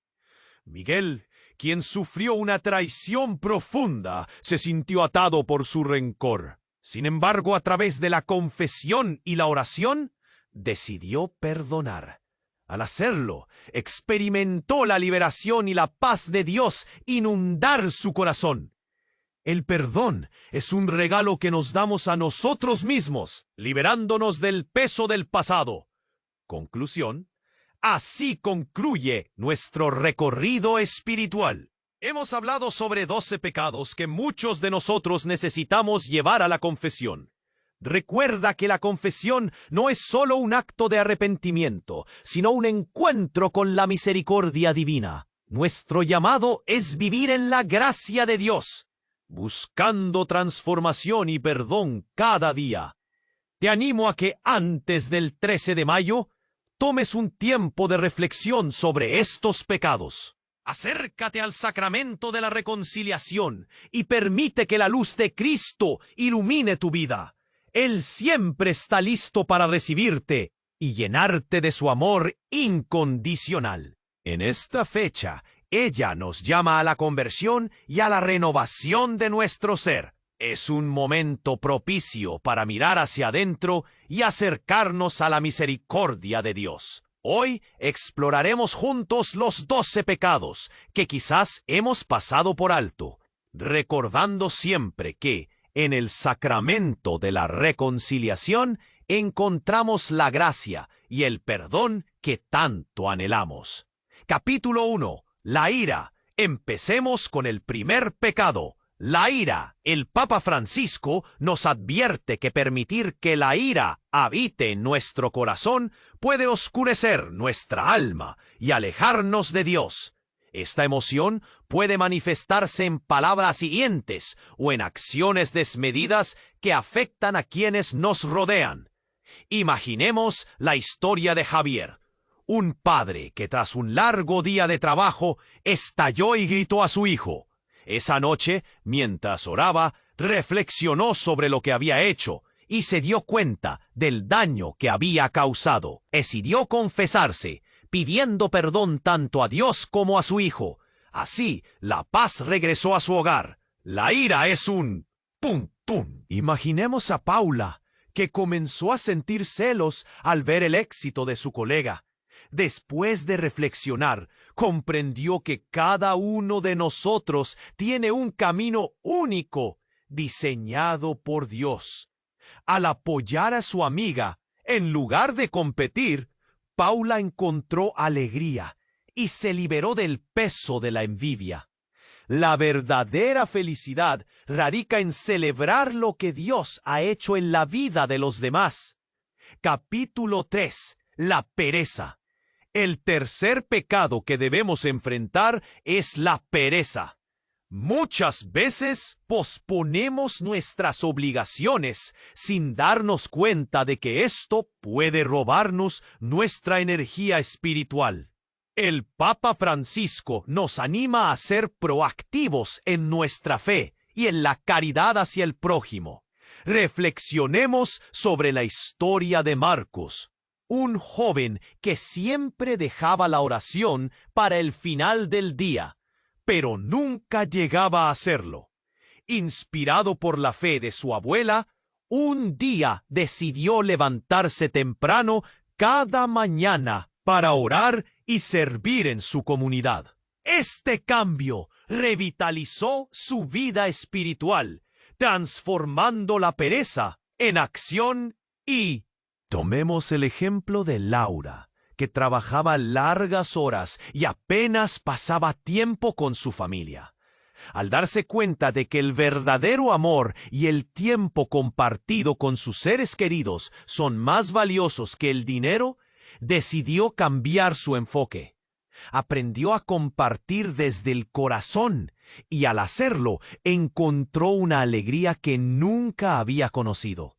Miguel, quien sufrió una traición profunda, se sintió atado por su rencor. Sin embargo, a través de la confesión y la oración, decidió perdonar. Al hacerlo, experimentó la liberación y la paz de Dios inundar su corazón. El perdón es un regalo que nos damos a nosotros mismos, liberándonos del peso del pasado. Conclusión: así concluye nuestro recorrido espiritual. Hemos hablado sobre 12 pecados que muchos de nosotros necesitamos llevar a la confesión. Recuerda que la confesión no es solo un acto de arrepentimiento, sino un encuentro con la misericordia divina. Nuestro llamado es vivir en la gracia de Dios, buscando transformación y perdón cada día. Te animo a que antes del 13 de mayo tomes un tiempo de reflexión sobre estos pecados. Acércate al sacramento de la reconciliación y permite que la luz de Cristo ilumine tu vida. Él siempre está listo para recibirte y llenarte de su amor incondicional. En esta fecha, ella nos llama a la conversión y a la renovación de nuestro ser. Es un momento propicio para mirar hacia adentro y acercarnos a la misericordia de Dios. Hoy exploraremos juntos los 12 pecados que quizás hemos pasado por alto, recordando siempre que en el sacramento de la reconciliación encontramos la gracia y el perdón que tanto anhelamos. Capítulo 1. La ira. Empecemos con el primer pecado, la ira. El Papa Francisco nos advierte que permitir que la ira habite en nuestro corazón puede oscurecer nuestra alma y alejarnos de Dios. Esta emoción puede manifestarse en palabras hirientes o en acciones desmedidas que afectan a quienes nos rodean. Imaginemos la historia de Javier, un padre que tras un largo día de trabajo estalló y gritó a su hijo. Esa noche, mientras oraba, reflexionó sobre lo que había hecho y se dio cuenta del daño que había causado. Decidió confesarse, pidiendo perdón tanto a Dios como a su hijo. Así, la paz regresó a su hogar. La ira es un pum, pum. Imaginemos a Paula, que comenzó a sentir celos al ver el éxito de su colega. Después de reflexionar, comprendió que cada uno de nosotros tiene un camino único, diseñado por Dios. Al apoyar a su amiga, en lugar de competir, Paula encontró alegría y se liberó del peso de la envidia. La verdadera felicidad radica en celebrar lo que Dios ha hecho en la vida de los demás. Capítulo 3. La pereza. El tercer pecado que debemos enfrentar es la pereza. Muchas veces posponemos nuestras obligaciones sin darnos cuenta de que esto puede robarnos nuestra energía espiritual. El Papa Francisco nos anima a ser proactivos en nuestra fe y en la caridad hacia el prójimo. Reflexionemos sobre la historia de Marcos, un joven que siempre dejaba la oración para el final del día, pero nunca llegaba a hacerlo. Inspirado por la fe de su abuela, un día decidió levantarse temprano cada mañana para orar y servir en su comunidad. Este cambio revitalizó su vida espiritual, transformando la pereza en acción y... Tomemos el ejemplo de Laura, que trabajaba largas horas y apenas pasaba tiempo con su familia. Al darse cuenta de que el verdadero amor y el tiempo compartido con sus seres queridos son más valiosos que el dinero, decidió cambiar su enfoque. Aprendió a compartir desde el corazón y al hacerlo encontró una alegría que nunca había conocido.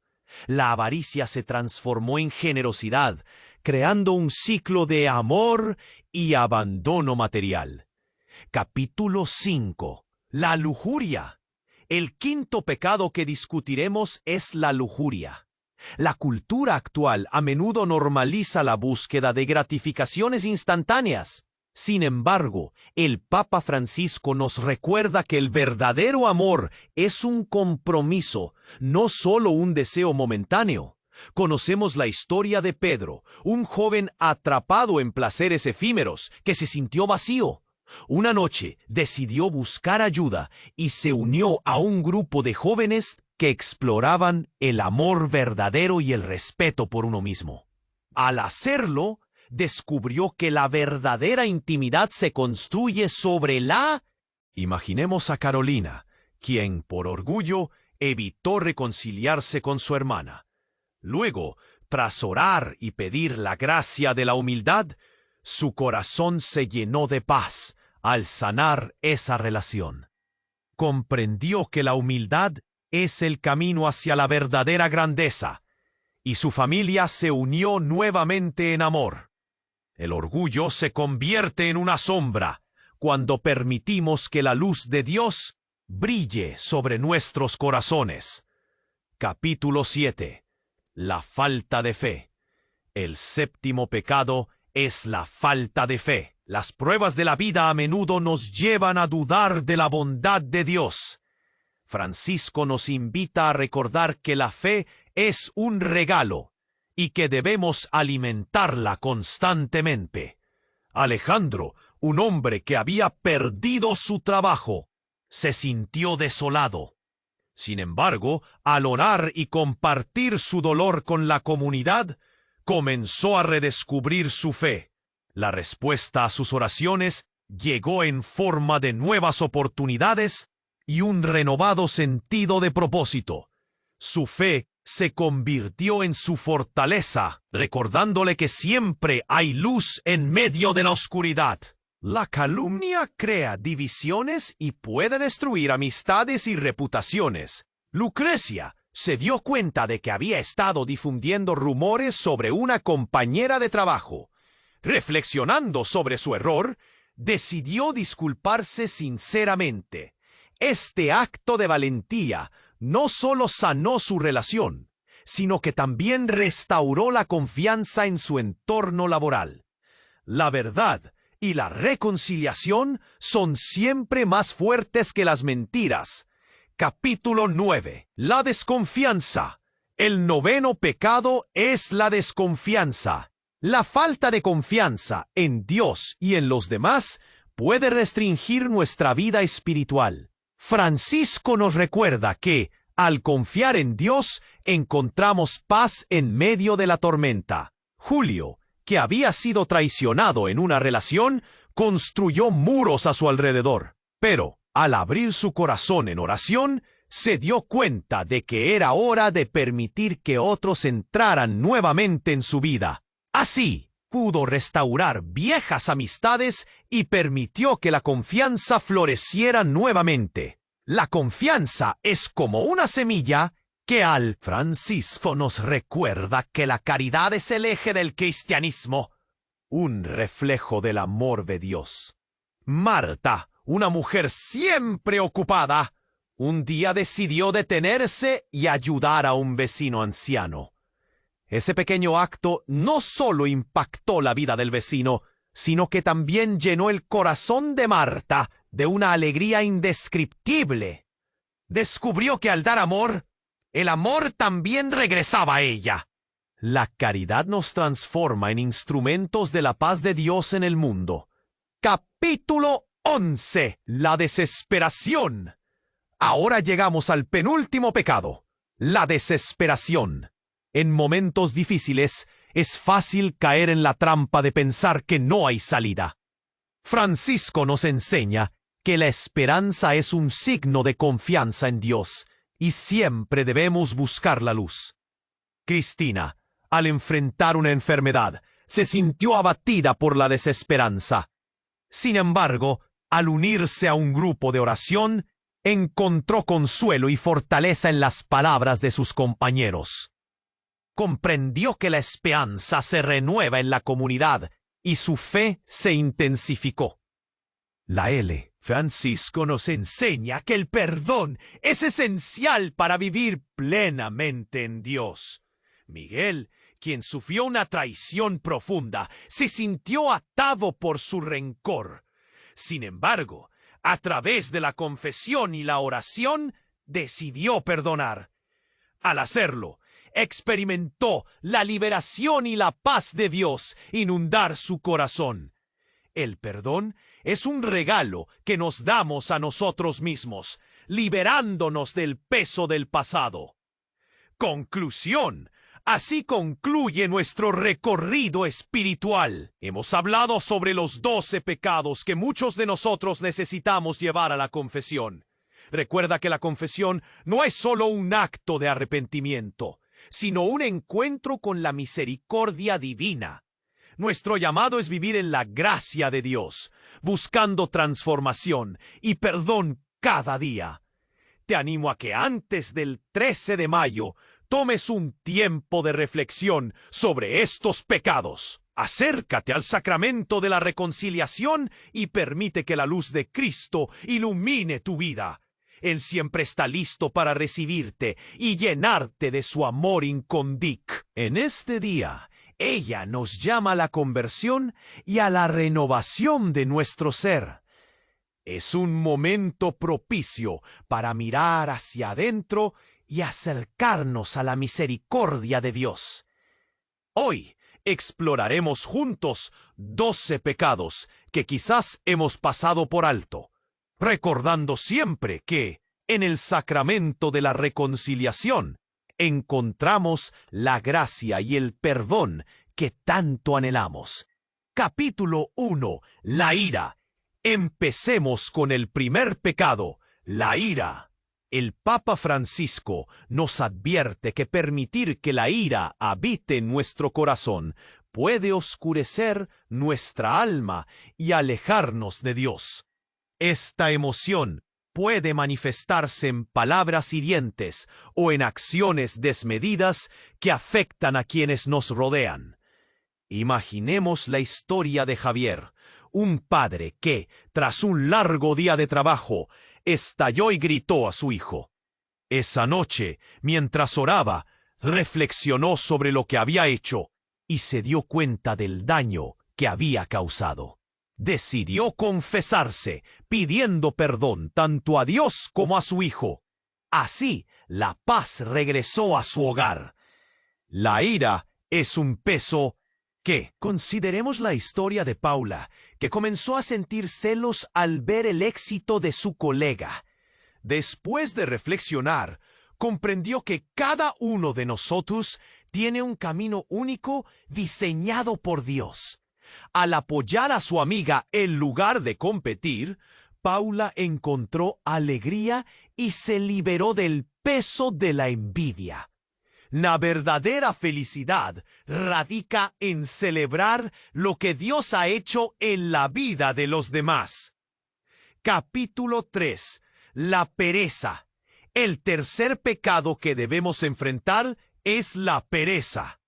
La avaricia se transformó en generosidad, creando un ciclo de amor y abandono material. Capítulo 5. La lujuria. El quinto pecado que discutiremos es la lujuria. La cultura actual a menudo normaliza la búsqueda de gratificaciones instantáneas. Sin embargo, el Papa Francisco nos recuerda que el verdadero amor es un compromiso, no solo un deseo momentáneo. Conocemos la historia de Pedro, un joven atrapado en placeres efímeros que se sintió vacío. Una noche decidió buscar ayuda y se unió a un grupo de jóvenes que exploraban el amor verdadero y el respeto por uno mismo. Al hacerlo, descubrió que la verdadera intimidad se construye sobre la... Imaginemos a Carolina, quien, por orgullo, evitó reconciliarse con su hermana. Luego, tras orar y pedir la gracia de la humildad, su corazón se llenó de paz al sanar esa relación. Comprendió que la humildad es el camino hacia la verdadera grandeza, y su familia se unió nuevamente en amor. El orgullo se convierte en una sombra cuando permitimos que la luz de Dios brille sobre nuestros corazones. Capítulo 7. La falta de fe. El séptimo pecado es la falta de fe. Las pruebas de la vida a menudo nos llevan a dudar de la bondad de Dios. Francisco nos invita a recordar que la fe es un regalo y que debemos alimentarla constantemente. Alejandro, un hombre que había perdido su trabajo, se sintió desolado. Sin embargo, al orar y compartir su dolor con la comunidad, comenzó a redescubrir su fe. La respuesta a sus oraciones llegó en forma de nuevas oportunidades y un renovado sentido de propósito. Su fe se convirtió en su fortaleza, recordándole que siempre hay luz en medio de la oscuridad. La calumnia crea divisiones y puede destruir amistades y reputaciones. Lucrecia se dio cuenta de que había estado difundiendo rumores sobre una compañera de trabajo. Reflexionando sobre su error, decidió disculparse sinceramente. Este acto de valentía no solo sanó su relación, sino que también restauró la confianza en su entorno laboral. La verdad y la reconciliación son siempre más fuertes que las mentiras. Capítulo 9. La desconfianza. El noveno pecado es la desconfianza. La falta de confianza en Dios y en los demás puede restringir nuestra vida espiritual. Francisco nos recuerda que, al confiar en Dios, encontramos paz en medio de la tormenta. Julio, que había sido traicionado en una relación, construyó muros a su alrededor. Pero, al abrir su corazón en oración, se dio cuenta de que era hora de permitir que otros entraran nuevamente en su vida. Así, pudo restaurar viejas amistades y permitió que la confianza floreciera nuevamente. La confianza es como una semilla que Francisco nos recuerda que la caridad es el eje del cristianismo, un reflejo del amor de Dios. Marta, una mujer siempre ocupada, un día decidió detenerse y ayudar a un vecino anciano. Ese pequeño acto no solo impactó la vida del vecino, sino que también llenó el corazón de Marta de una alegría indescriptible. Descubrió que al dar amor, el amor también regresaba a ella. La caridad nos transforma en instrumentos de la paz de Dios en el mundo. Capítulo 11. La desesperación. Ahora llegamos al penúltimo pecado, la desesperación. En momentos difíciles, es fácil caer en la trampa de pensar que no hay salida. Francisco nos enseña que la esperanza es un signo de confianza en Dios y siempre debemos buscar la luz. Cristina, al enfrentar una enfermedad, se sintió abatida por la desesperanza. Sin embargo, al unirse a un grupo de oración, encontró consuelo y fortaleza en las palabras de sus compañeros. comprendió que la esperanza se renueva en la comunidad y su fe se intensificó. La L. Francisco nos enseña que el perdón es esencial para vivir plenamente en Dios. Miguel, quien sufrió una traición profunda, se sintió atado por su rencor. Sin embargo, a través de la confesión y la oración, decidió perdonar. Al hacerlo, experimentó la liberación y la paz de Dios inundar su corazón. El perdón es un regalo que nos damos a nosotros mismos, liberándonos del peso del pasado. Conclusión. Así concluye nuestro recorrido espiritual. Hemos hablado sobre los 12 pecados que muchos de nosotros necesitamos llevar a la confesión. Recuerda que la confesión no es solo un acto de arrepentimiento, sino un encuentro con la misericordia divina. Nuestro llamado es vivir en la gracia de Dios, buscando transformación y perdón cada día. Te animo a que antes del 13 de mayo tomes un tiempo de reflexión sobre estos pecados. Acércate al sacramento de la reconciliación y permite que la luz de Cristo ilumine tu vida. Él siempre está listo para recibirte y llenarte de su amor incondic. En este día, ella nos llama a la conversión y a la renovación de nuestro ser. Es un momento propicio para mirar hacia adentro y acercarnos a la misericordia de Dios. Hoy exploraremos juntos 12 pecados que quizás hemos pasado por alto, recordando siempre que, en el sacramento de la reconciliación, encontramos la gracia y el perdón que tanto anhelamos. Capítulo 1. La ira. Empecemos con el primer pecado, la ira. El Papa Francisco nos advierte que permitir que la ira habite en nuestro corazón puede oscurecer nuestra alma y alejarnos de Dios. Esta emoción puede manifestarse en palabras hirientes o en acciones desmedidas que afectan a quienes nos rodean. Imaginemos la historia de Javier, un padre que, tras un largo día de trabajo, estalló y gritó a su hijo. Esa noche, mientras oraba, reflexionó sobre lo que había hecho y se dio cuenta del daño que había causado. Decidió confesarse, pidiendo perdón tanto a Dios como a su hijo. Así, la paz regresó a su hogar. La ira es un peso que... Consideremos la historia de Paula, que comenzó a sentir celos al ver el éxito de su colega. Después de reflexionar, comprendió que cada uno de nosotros tiene un camino único diseñado por Dios. Al apoyar a su amiga en lugar de competir, Paula encontró alegría y se liberó del peso de la envidia. La verdadera felicidad radica en celebrar lo que Dios ha hecho en la vida de los demás. Capítulo 3. La pereza. El tercer pecado que debemos enfrentar es la pereza.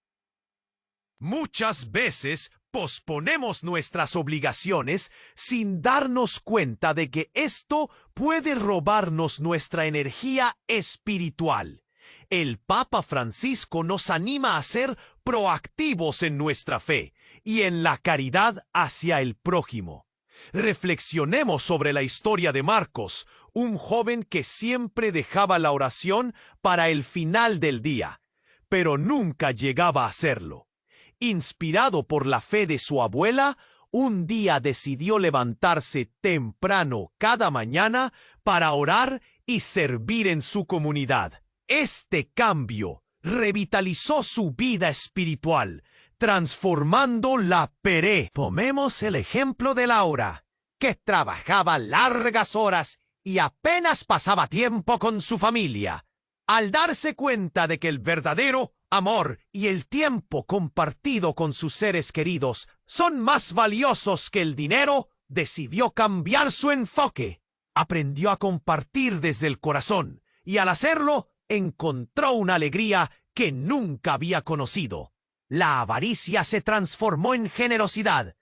Muchas veces posponemos nuestras obligaciones sin darnos cuenta de que esto puede robarnos nuestra energía espiritual. El Papa Francisco nos anima a ser proactivos en nuestra fe y en la caridad hacia el prójimo. Reflexionemos sobre la historia de Marcos, un joven que siempre dejaba la oración para el final del día, pero nunca llegaba a hacerlo. Inspirado por la fe de su abuela, un día decidió levantarse temprano cada mañana para orar y servir en su comunidad. Este cambio revitalizó su vida espiritual, transformando la pereza. Tomemos el ejemplo de Laura, que trabajaba largas horas y apenas pasaba tiempo con su familia. Al darse cuenta de que el verdadero amor y el tiempo compartido con sus seres queridos son más valiosos que el dinero, decidió cambiar su enfoque. Aprendió a compartir desde el corazón y al hacerlo, encontró una alegría que nunca había conocido. La avaricia se transformó en generosidad,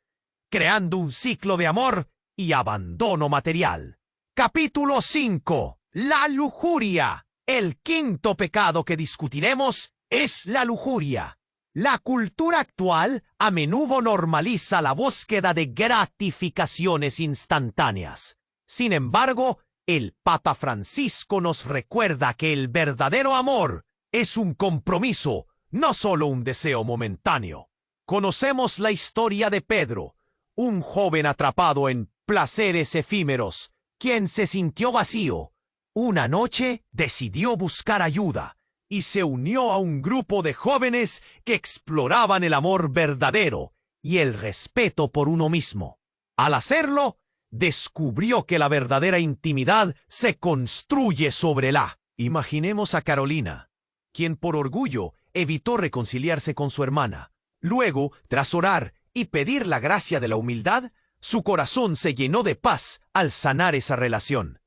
creando un ciclo de amor y abandono material. Capítulo 5. La lujuria. El quinto pecado que discutiremos es la lujuria. La cultura actual a menudo normaliza la búsqueda de gratificaciones instantáneas. Sin embargo, el Papa Francisco nos recuerda que el verdadero amor es un compromiso, no solo un deseo momentáneo. Conocemos la historia de Pedro, un joven atrapado en placeres efímeros, quien se sintió vacío. Una noche decidió buscar ayuda y se unió a un grupo de jóvenes que exploraban el amor verdadero y el respeto por uno mismo. Al hacerlo, descubrió que la verdadera intimidad se construye sobre la. Imaginemos a Carolina, quien por orgullo evitó reconciliarse con su hermana. Luego, tras orar y pedir la gracia de la humildad, su corazón se llenó de paz al sanar esa relación.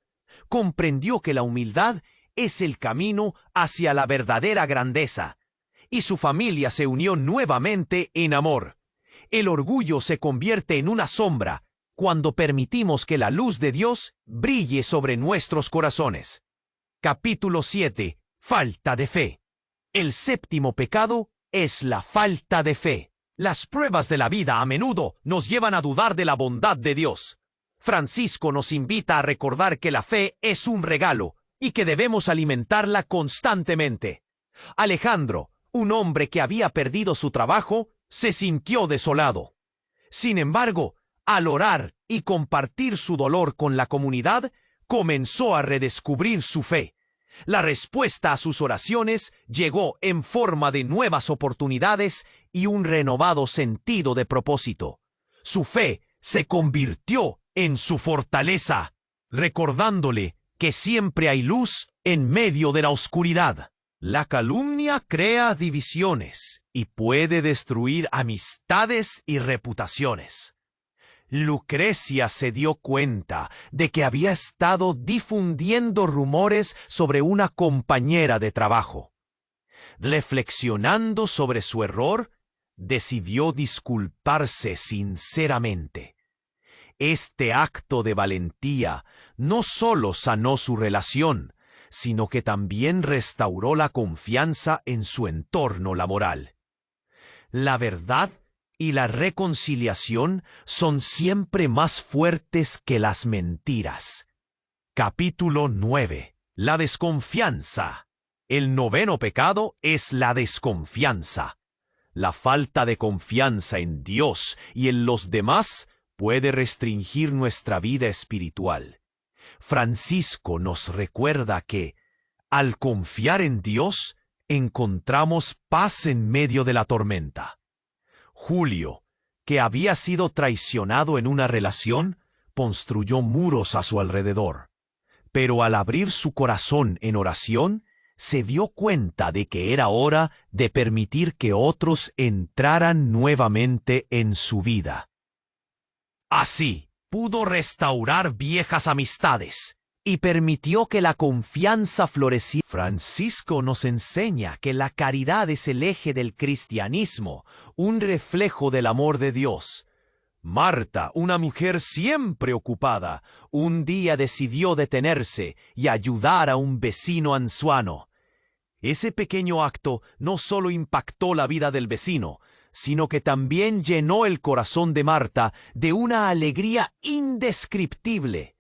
Comprendió que la humildad es el camino hacia la verdadera grandeza, y su familia se unió nuevamente en amor. El orgullo se convierte en una sombra cuando permitimos que la luz de Dios brille sobre nuestros corazones. Capítulo 7. Falta de fe. El séptimo pecado es la falta de fe. Las pruebas de la vida a menudo nos llevan a dudar de la bondad de Dios. Francisco nos invita a recordar que la fe es un regalo y que debemos alimentarla constantemente. Alejandro, un hombre que había perdido su trabajo, se sintió desolado. Sin embargo, al orar y compartir su dolor con la comunidad, comenzó a redescubrir su fe. La respuesta a sus oraciones llegó en forma de nuevas oportunidades y un renovado sentido de propósito. Su fe se convirtió en su fortaleza, recordándole que siempre hay luz en medio de la oscuridad. La calumnia crea divisiones y puede destruir amistades y reputaciones. Lucrecia se dio cuenta de que había estado difundiendo rumores sobre una compañera de trabajo. Reflexionando sobre su error, decidió disculparse sinceramente. Este acto de valentía no solo sanó su relación, sino que también restauró la confianza en su entorno laboral. La verdad y la reconciliación son siempre más fuertes que las mentiras. Capítulo 9. La desconfianza. El noveno pecado es la desconfianza. La falta de confianza en Dios y en los demás puede restringir nuestra vida espiritual. Francisco nos recuerda que, al confiar en Dios, encontramos paz en medio de la tormenta. Julio, que había sido traicionado en una relación, construyó muros a su alrededor. Pero al abrir su corazón en oración, se dio cuenta de que era hora de permitir que otros entraran nuevamente en su vida. Así, pudo restaurar viejas amistades y permitió que la confianza floreciera. Francisco nos enseña que la caridad es el eje del cristianismo, un reflejo del amor de Dios. Marta, una mujer siempre ocupada, un día decidió detenerse y ayudar a un vecino anciano. Ese pequeño acto no solo impactó la vida del vecino, sino que también llenó el corazón de Marta de una alegría indescriptible.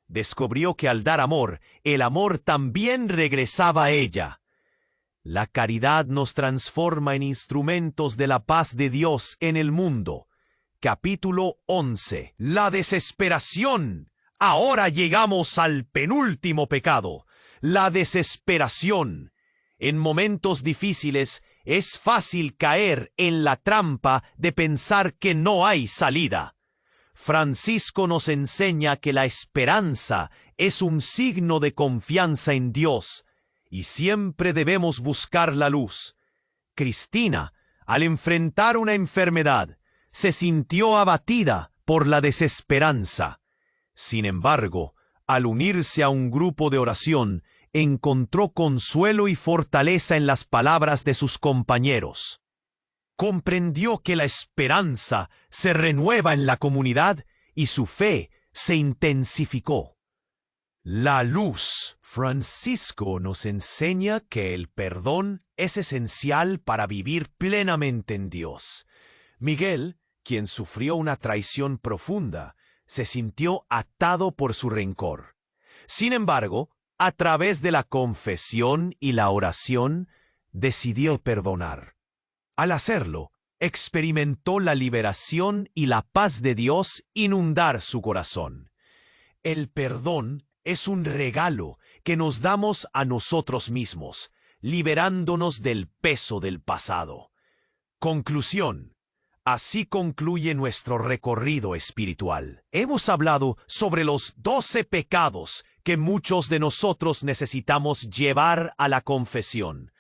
Descubrió que al dar amor, el amor también regresaba a ella. La caridad nos transforma en instrumentos de la paz de Dios en el mundo. Capítulo 11. La desesperación. Ahora llegamos al penúltimo pecado, la desesperación. En momentos difíciles, es fácil caer en la trampa de pensar que no hay salida. Francisco nos enseña que la esperanza es un signo de confianza en Dios y siempre debemos buscar la luz. Cristina, al enfrentar una enfermedad, se sintió abatida por la desesperanza. Sin embargo, al unirse a un grupo de oración, encontró consuelo y fortaleza en las palabras de sus compañeros. Comprendió que la esperanza se renueva en la comunidad y su fe se intensificó. La luz. Francisco nos enseña que el perdón es esencial para vivir plenamente en Dios. Miguel, quien sufrió una traición profunda, se sintió atado por su rencor. Sin embargo, a través de la confesión y la oración, decidió perdonar. Al hacerlo, experimentó la liberación y la paz de Dios inundar su corazón. El perdón es un regalo que nos damos a nosotros mismos, liberándonos del peso del pasado. Conclusión. Así concluye nuestro recorrido espiritual. Hemos hablado sobre los 12 pecados que muchos de nosotros necesitamos llevar a la confesión.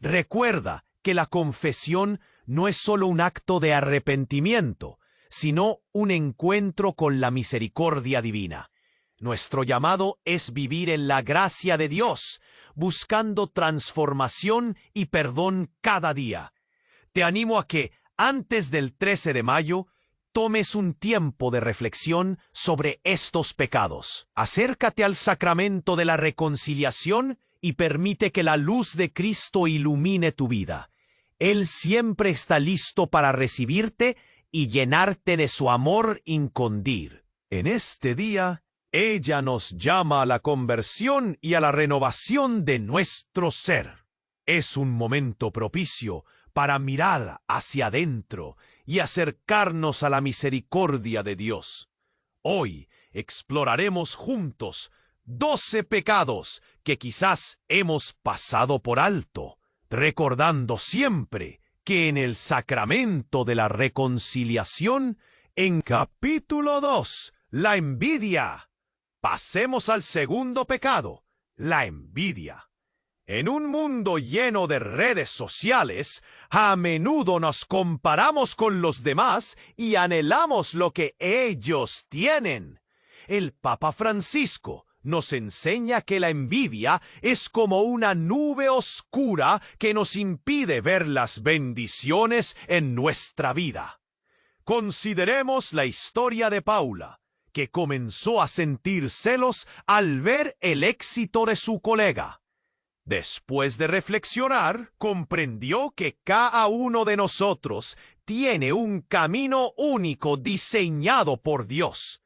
Recuerda que la confesión no es solo un acto de arrepentimiento, sino un encuentro con la misericordia divina. Nuestro llamado es vivir en la gracia de Dios, buscando transformación y perdón cada día. Te animo a que, antes del 13 de mayo, tomes un tiempo de reflexión sobre estos pecados. Acércate al sacramento de la reconciliación y permite que la luz de Cristo ilumine tu vida. Él siempre está listo para recibirte y llenarte de su amor incondicional. En este día, ella nos llama a la conversión y a la renovación de nuestro ser. Es un momento propicio para mirar hacia adentro y acercarnos a la misericordia de Dios. Hoy exploraremos juntos 12 pecados que quizás hemos pasado por alto, recordando siempre que en el sacramento de la reconciliación, en capítulo 2, la envidia. Pasemos al segundo pecado, la envidia. En un mundo lleno de redes sociales, a menudo nos comparamos con los demás y anhelamos lo que ellos tienen. El Papa Francisco nos enseña que la envidia es como una nube oscura que nos impide ver las bendiciones en nuestra vida. Consideremos la historia de Paula, que comenzó a sentir celos al ver el éxito de su colega. Después de reflexionar, comprendió que cada uno de nosotros tiene un camino único diseñado por Dios.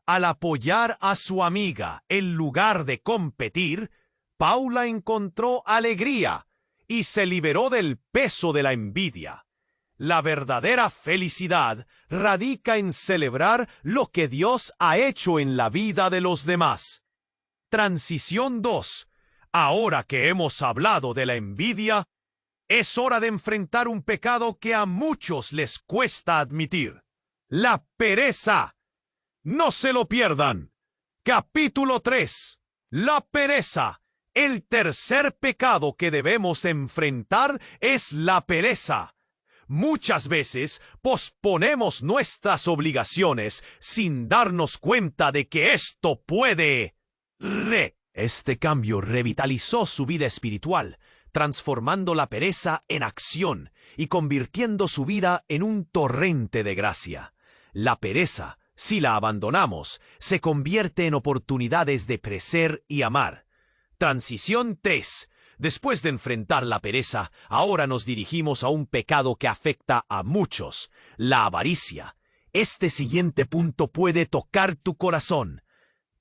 Al apoyar a su amiga en lugar de competir, Paula encontró alegría y se liberó del peso de la envidia. La verdadera felicidad radica en celebrar lo que Dios ha hecho en la vida de los demás. Transición 2. Ahora que hemos hablado de la envidia, es hora de enfrentar un pecado que a muchos les cuesta admitir: la pereza. No se lo pierdan. Capítulo 3. La pereza. El tercer pecado que debemos enfrentar es la pereza. Muchas veces posponemos nuestras obligaciones sin darnos cuenta de que esto puede... Este cambio revitalizó su vida espiritual, transformando la pereza en acción y convirtiendo su vida en un torrente de gracia. La pereza, si la abandonamos, se convierte en oportunidades de crecer y amar. Transición 3. Después de enfrentar la pereza, ahora nos dirigimos a un pecado que afecta a muchos: la avaricia. Este siguiente punto puede tocar tu corazón.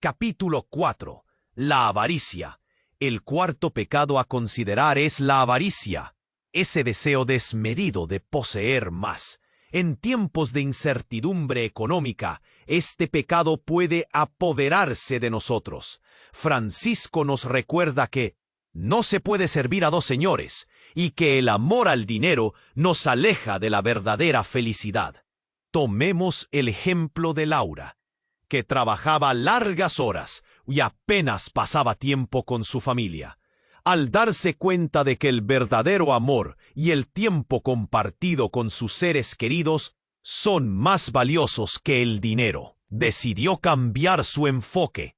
Capítulo 4. La avaricia. El cuarto pecado a considerar es la avaricia, ese deseo desmedido de poseer más. En tiempos de incertidumbre económica, este pecado puede apoderarse de nosotros. Francisco nos recuerda que no se puede servir a dos señores y que el amor al dinero nos aleja de la verdadera felicidad. Tomemos el ejemplo de Laura, que trabajaba largas horas y apenas pasaba tiempo con su familia. Al darse cuenta de que el verdadero amor y el tiempo compartido con sus seres queridos son más valiosos que el dinero, decidió cambiar su enfoque.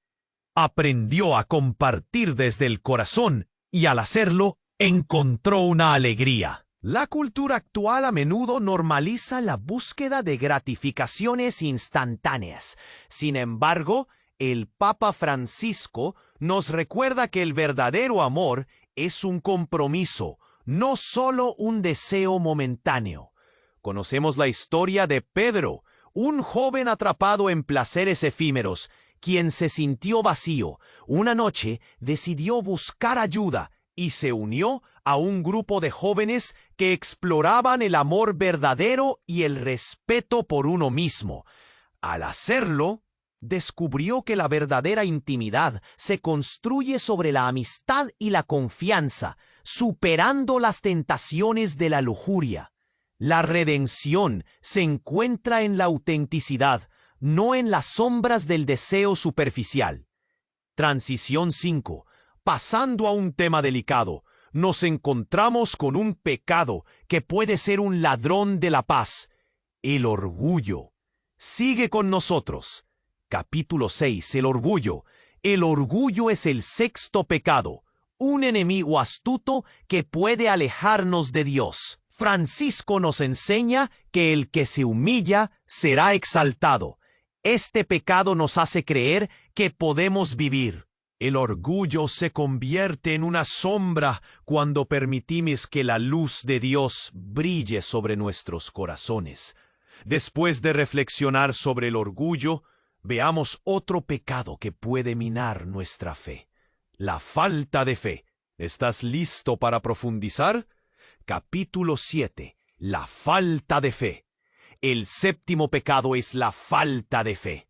Aprendió a compartir desde el corazón y al hacerlo encontró una alegría. La cultura actual a menudo normaliza la búsqueda de gratificaciones instantáneas. Sin embargo, el Papa Francisco nos recuerda que el verdadero amor es un compromiso, no solo un deseo momentáneo. Conocemos la historia de Pedro, un joven atrapado en placeres efímeros, quien se sintió vacío. Una noche decidió buscar ayuda y se unió a un grupo de jóvenes que exploraban el amor verdadero y el respeto por uno mismo. Al hacerlo, descubrió que la verdadera intimidad se construye sobre la amistad y la confianza, superando las tentaciones de la lujuria. La redención se encuentra en la autenticidad, no en las sombras del deseo superficial. Transición 5. Pasando a un tema delicado, nos encontramos con un pecado que puede ser un ladrón de la paz: el orgullo. Sigue con nosotros. Capítulo 6. El orgullo. El orgullo es el sexto pecado, un enemigo astuto que puede alejarnos de Dios. Francisco nos enseña que el que se humilla será exaltado. Este pecado nos hace creer que podemos vivir. El orgullo se convierte en una sombra cuando permitimos que la luz de Dios brille sobre nuestros corazones. Después de reflexionar sobre el orgullo, veamos otro pecado que puede minar nuestra fe: la falta de fe. ¿Estás listo para profundizar? Capítulo 7. La falta de fe. El séptimo pecado es la falta de fe.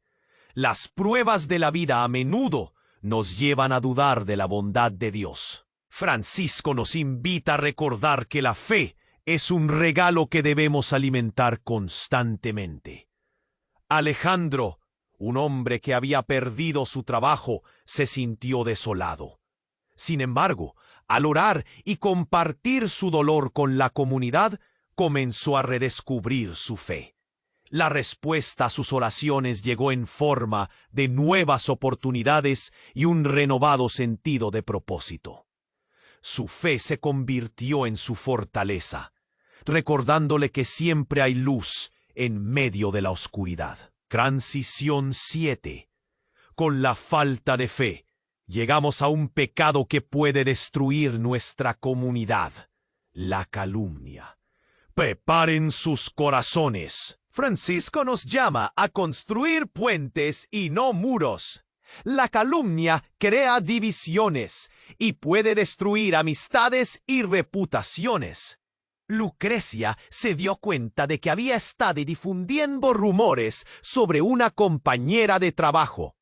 Las pruebas de la vida a menudo nos llevan a dudar de la bondad de Dios. Francisco nos invita a recordar que la fe es un regalo que debemos alimentar constantemente. Alejandro, un hombre que había perdido su trabajo, se sintió desolado. Sin embargo, al orar y compartir su dolor con la comunidad, comenzó a redescubrir su fe. La respuesta a sus oraciones llegó en forma de nuevas oportunidades y un renovado sentido de propósito. Su fe se convirtió en su fortaleza, recordándole que siempre hay luz en medio de la oscuridad. Transición 7. Con la falta de fe, llegamos a un pecado que puede destruir nuestra comunidad: la calumnia. Preparen sus corazones. Francisco nos llama a construir puentes y no muros. La calumnia crea divisiones y puede destruir amistades y reputaciones. Lucrecia se dio cuenta de que había estado difundiendo rumores sobre una compañera de trabajo.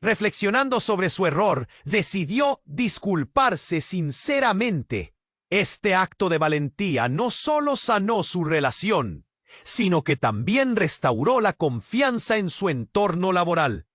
Reflexionando sobre su error, decidió disculparse sinceramente. Este acto de valentía no solo sanó su relación, sino que también restauró la confianza en su entorno laboral.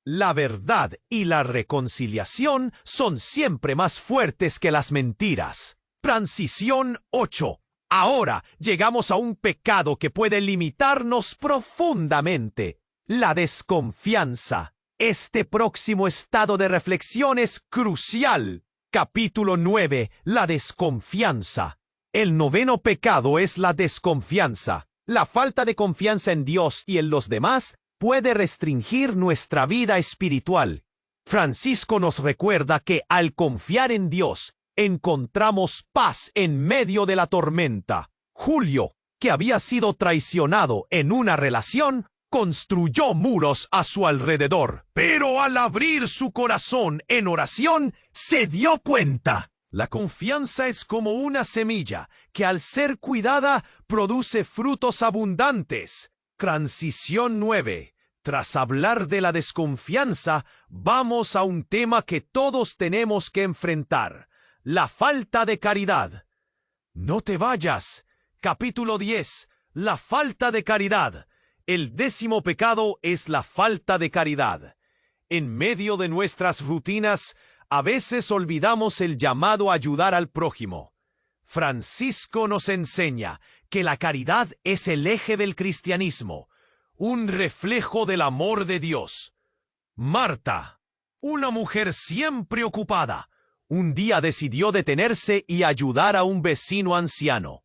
La verdad y la reconciliación son siempre más fuertes que las mentiras. Transición 8. Ahora llegamos a un pecado que puede limitarnos profundamente: la desconfianza. Este próximo estado de reflexión es crucial. Capítulo 9. La desconfianza. El noveno pecado es la desconfianza. La falta de confianza en Dios y en los demás puede restringir nuestra vida espiritual. Francisco nos recuerda que al confiar en Dios, encontramos paz en medio de la tormenta. Julio, que había sido traicionado en una relación, construyó muros a su alrededor, pero al abrir su corazón en oración, se dio cuenta. La confianza es como una semilla que, al ser cuidada, produce frutos abundantes. Transición 9. Tras hablar de la desconfianza, vamos a un tema que todos tenemos que enfrentar: la falta de caridad. No te vayas. Capítulo 10. La falta de caridad. El 10º pecado es la falta de caridad. En medio de nuestras rutinas, a veces olvidamos el llamado a ayudar al prójimo. Francisco nos enseña que la caridad es el eje del cristianismo, un reflejo del amor de Dios. Marta, Una mujer siempre ocupada. Un día decidió detenerse y ayudar a un vecino anciano.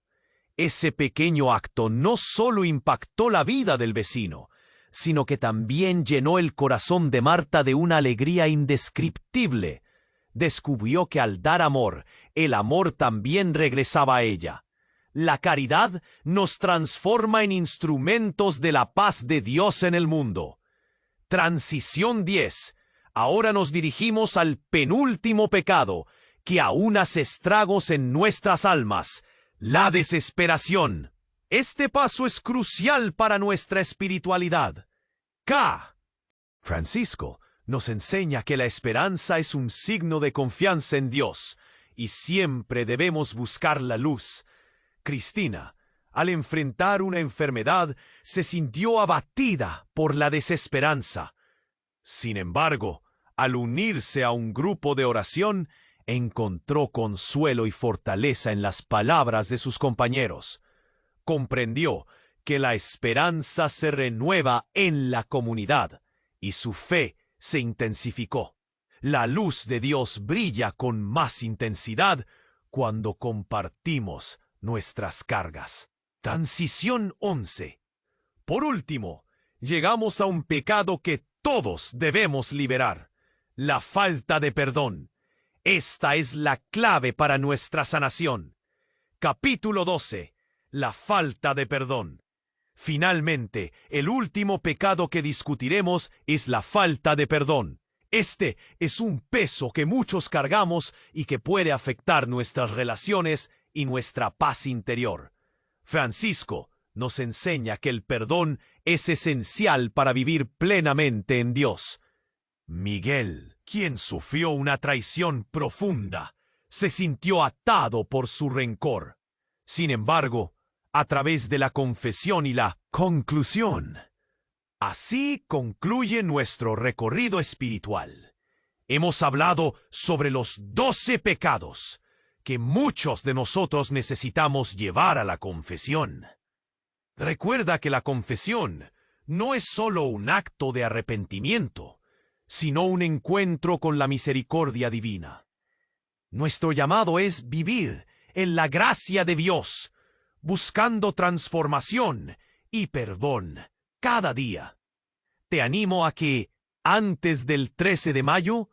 Ese pequeño acto no solo impactó la vida del vecino, sino que también llenó el corazón de Marta de una alegría indescriptible. Descubrió que al dar amor, el amor también regresaba a ella. La caridad nos transforma en instrumentos de la paz de Dios en el mundo. Transición 10. Ahora nos dirigimos al penúltimo pecado, que aún hace estragos en nuestras almas: la desesperación. Este paso es crucial para nuestra espiritualidad. K. Francisco nos enseña que la esperanza es un signo de confianza en Dios, y siempre debemos buscar la luz. Cristina, al enfrentar una enfermedad, se sintió abatida por la desesperanza. Sin embargo, al unirse a un grupo de oración, encontró consuelo y fortaleza en las palabras de sus compañeros. Comprendió que la esperanza se renueva en la comunidad, y su fe se intensificó. La luz de Dios brilla con más intensidad cuando compartimos nuestras cargas. Transición 11. Por último, llegamos a un pecado que todos debemos liberar: la falta de perdón. Esta es la clave para nuestra sanación. Capítulo 12. La falta de perdón. Finalmente, el último pecado que discutiremos es la falta de perdón. Este es un peso que muchos cargamos y que puede afectar nuestras relaciones y nuestra paz interior. Francisco nos enseña que el perdón es esencial para vivir plenamente en Dios. Miguel, quien sufrió una traición profunda, se sintió atado por su rencor. Sin embargo, a través de la confesión y la conclusión, así concluye nuestro recorrido espiritual. Hemos hablado sobre los 12 pecados que muchos de nosotros necesitamos llevar a la confesión. Recuerda que la confesión no es solo un acto de arrepentimiento, sino un encuentro con la misericordia divina. Nuestro llamado es vivir en la gracia de Dios, buscando transformación y perdón cada día. Te animo a que, antes del 13 de mayo,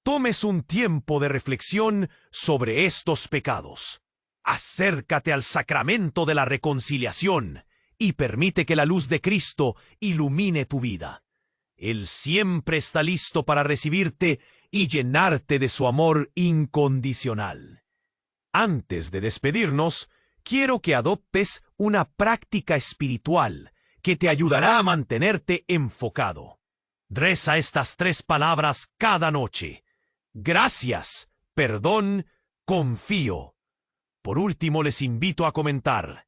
tomes un tiempo de reflexión sobre estos pecados. Acércate al sacramento de la reconciliación y permite que la luz de Cristo ilumine tu vida. Él siempre está listo para recibirte y llenarte de su amor incondicional. Antes de despedirnos, quiero que adoptes una práctica espiritual que te ayudará a mantenerte enfocado. Reza estas 3 palabras cada noche: gracias, perdón, confío. Por último, les invito a comentar.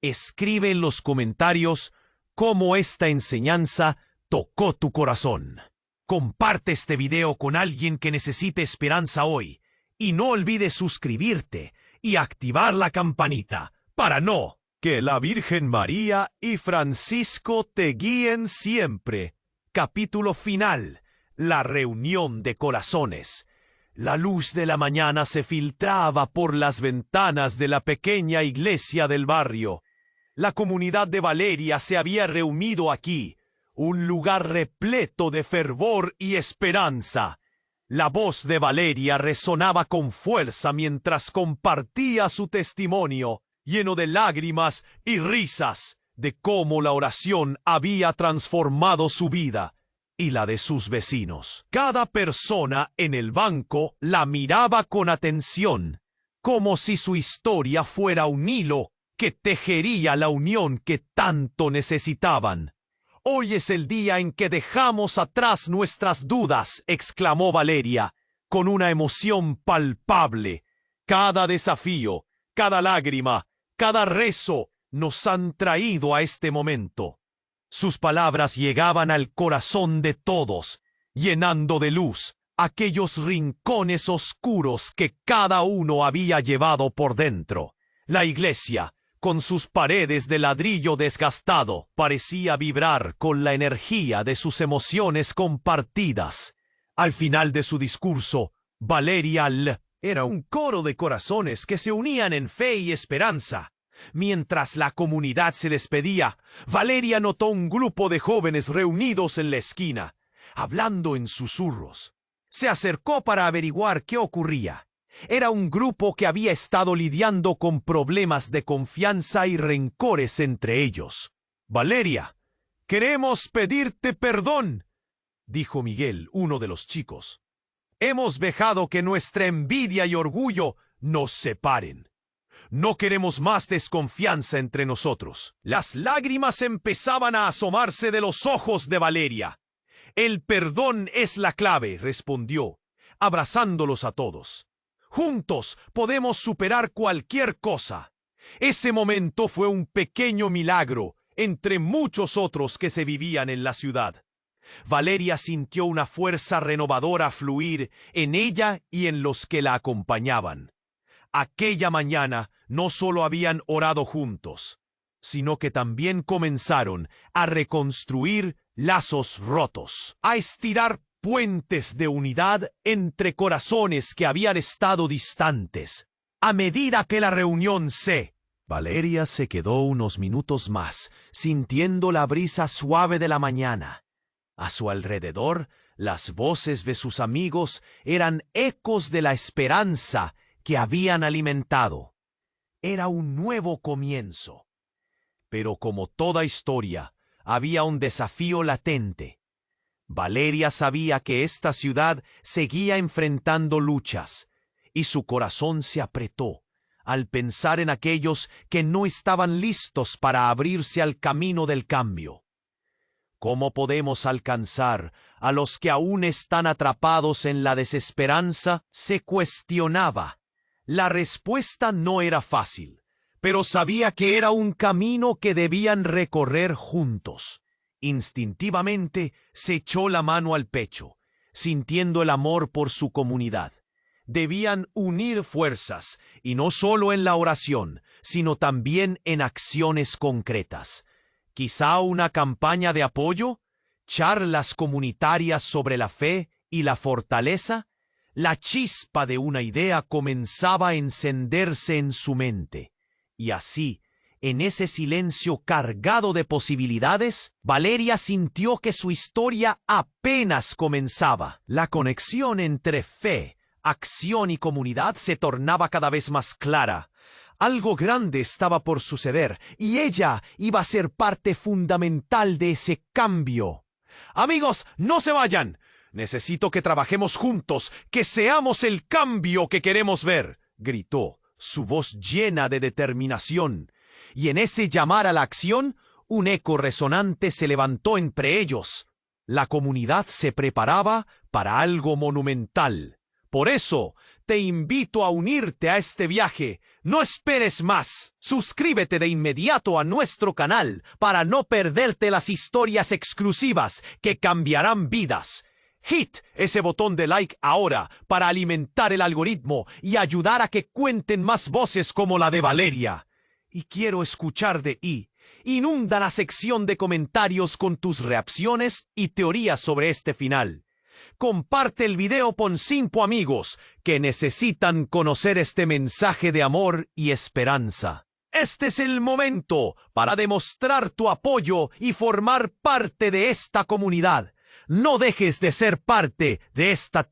Escribe en los comentarios cómo esta enseñanza tocó tu corazón. Comparte este video con alguien que necesite esperanza hoy. Y no olvides suscribirte y activar la campanita para no. Que la Virgen María y Francisco te guíen siempre. Capítulo final. La reunión de corazones. La luz de la mañana se filtraba por las ventanas de la pequeña iglesia del barrio. La comunidad de Valeria se había reunido aquí, un lugar repleto de fervor y esperanza. La voz de Valeria resonaba con fuerza mientras compartía su testimonio, lleno de lágrimas y risas, de cómo la oración había transformado su vida y la de sus vecinos. Cada persona en el banco la miraba con atención, como si su historia fuera un hilo que tejería la unión que tanto necesitaban. «Hoy es el día en que dejamos atrás nuestras dudas», exclamó Valeria, con una emoción palpable. «Cada desafío, cada lágrima, cada rezo nos han traído a este momento». Sus palabras llegaban al corazón de todos, llenando de luz aquellos rincones oscuros que cada uno había llevado por dentro. La iglesia, con sus paredes de ladrillo desgastado, parecía vibrar con la energía de sus emociones compartidas. Al final de su discurso, Valeria era un coro de corazones que se unían en fe y esperanza. Mientras la comunidad se despedía, Valeria notó un grupo de jóvenes reunidos en la esquina, hablando en susurros. Se acercó para averiguar qué ocurría. Era un grupo que había estado lidiando con problemas de confianza y rencores entre ellos. «Valeria, queremos pedirte perdón», dijo Miguel, uno de los chicos. «Hemos dejado que nuestra envidia y orgullo nos separen. No queremos más desconfianza entre nosotros». Las lágrimas empezaban a asomarse de los ojos de Valeria. «El perdón es la clave», respondió, abrazándolos a todos. «Juntos podemos superar cualquier cosa». Ese momento fue un pequeño milagro entre muchos otros que se vivían en la ciudad. Valeria sintió una fuerza renovadora fluir en ella y en los que la acompañaban. Aquella mañana no solo habían orado juntos, sino que también comenzaron a reconstruir lazos rotos, a estirar puentes de unidad entre corazones que habían estado distantes. A medida que la reunión Valeria se quedó unos minutos más, sintiendo la brisa suave de la mañana. A su alrededor, las voces de sus amigos eran ecos de la esperanza que habían alimentado. Era un nuevo comienzo. Pero como toda historia, había un desafío latente. Valeria sabía que esta ciudad seguía enfrentando luchas, y su corazón se apretó al pensar en aquellos que no estaban listos para abrirse al camino del cambio. ¿Cómo podemos alcanzar a los que aún están atrapados en la desesperanza?, se cuestionaba. La respuesta no era fácil, pero sabía que era un camino que debían recorrer juntos. Instintivamente se echó la mano al pecho, sintiendo el amor por su comunidad. Debían unir fuerzas, y no solo en la oración, sino también en acciones concretas. Quizá una campaña de apoyo, charlas comunitarias sobre la fe y la fortaleza. La chispa de una idea comenzaba a encenderse en su mente, y así, en ese silencio cargado de posibilidades, Valeria sintió que su historia apenas comenzaba. La conexión entre fe, acción y comunidad se tornaba cada vez más clara. Algo grande estaba por suceder, y ella iba a ser parte fundamental de ese cambio. «Amigos, no se vayan. Necesito que trabajemos juntos, que seamos el cambio que queremos ver», gritó, su voz llena de determinación. Y en ese llamar a la acción, un eco resonante se levantó entre ellos. La comunidad se preparaba para algo monumental. Por eso, te invito a unirte a este viaje. No esperes más. Suscríbete de inmediato a nuestro canal para no perderte las historias exclusivas que cambiarán vidas. Hit ese botón de like ahora para alimentar el algoritmo y ayudar a que cuenten más voces como la de Valeria. Y quiero escuchar de ti. Inunda la sección de comentarios con tus reacciones y teorías sobre este final. Comparte el video con 5 amigos que necesitan conocer este mensaje de amor y esperanza. Este es el momento para demostrar tu apoyo y formar parte de esta comunidad. No dejes de ser parte de esta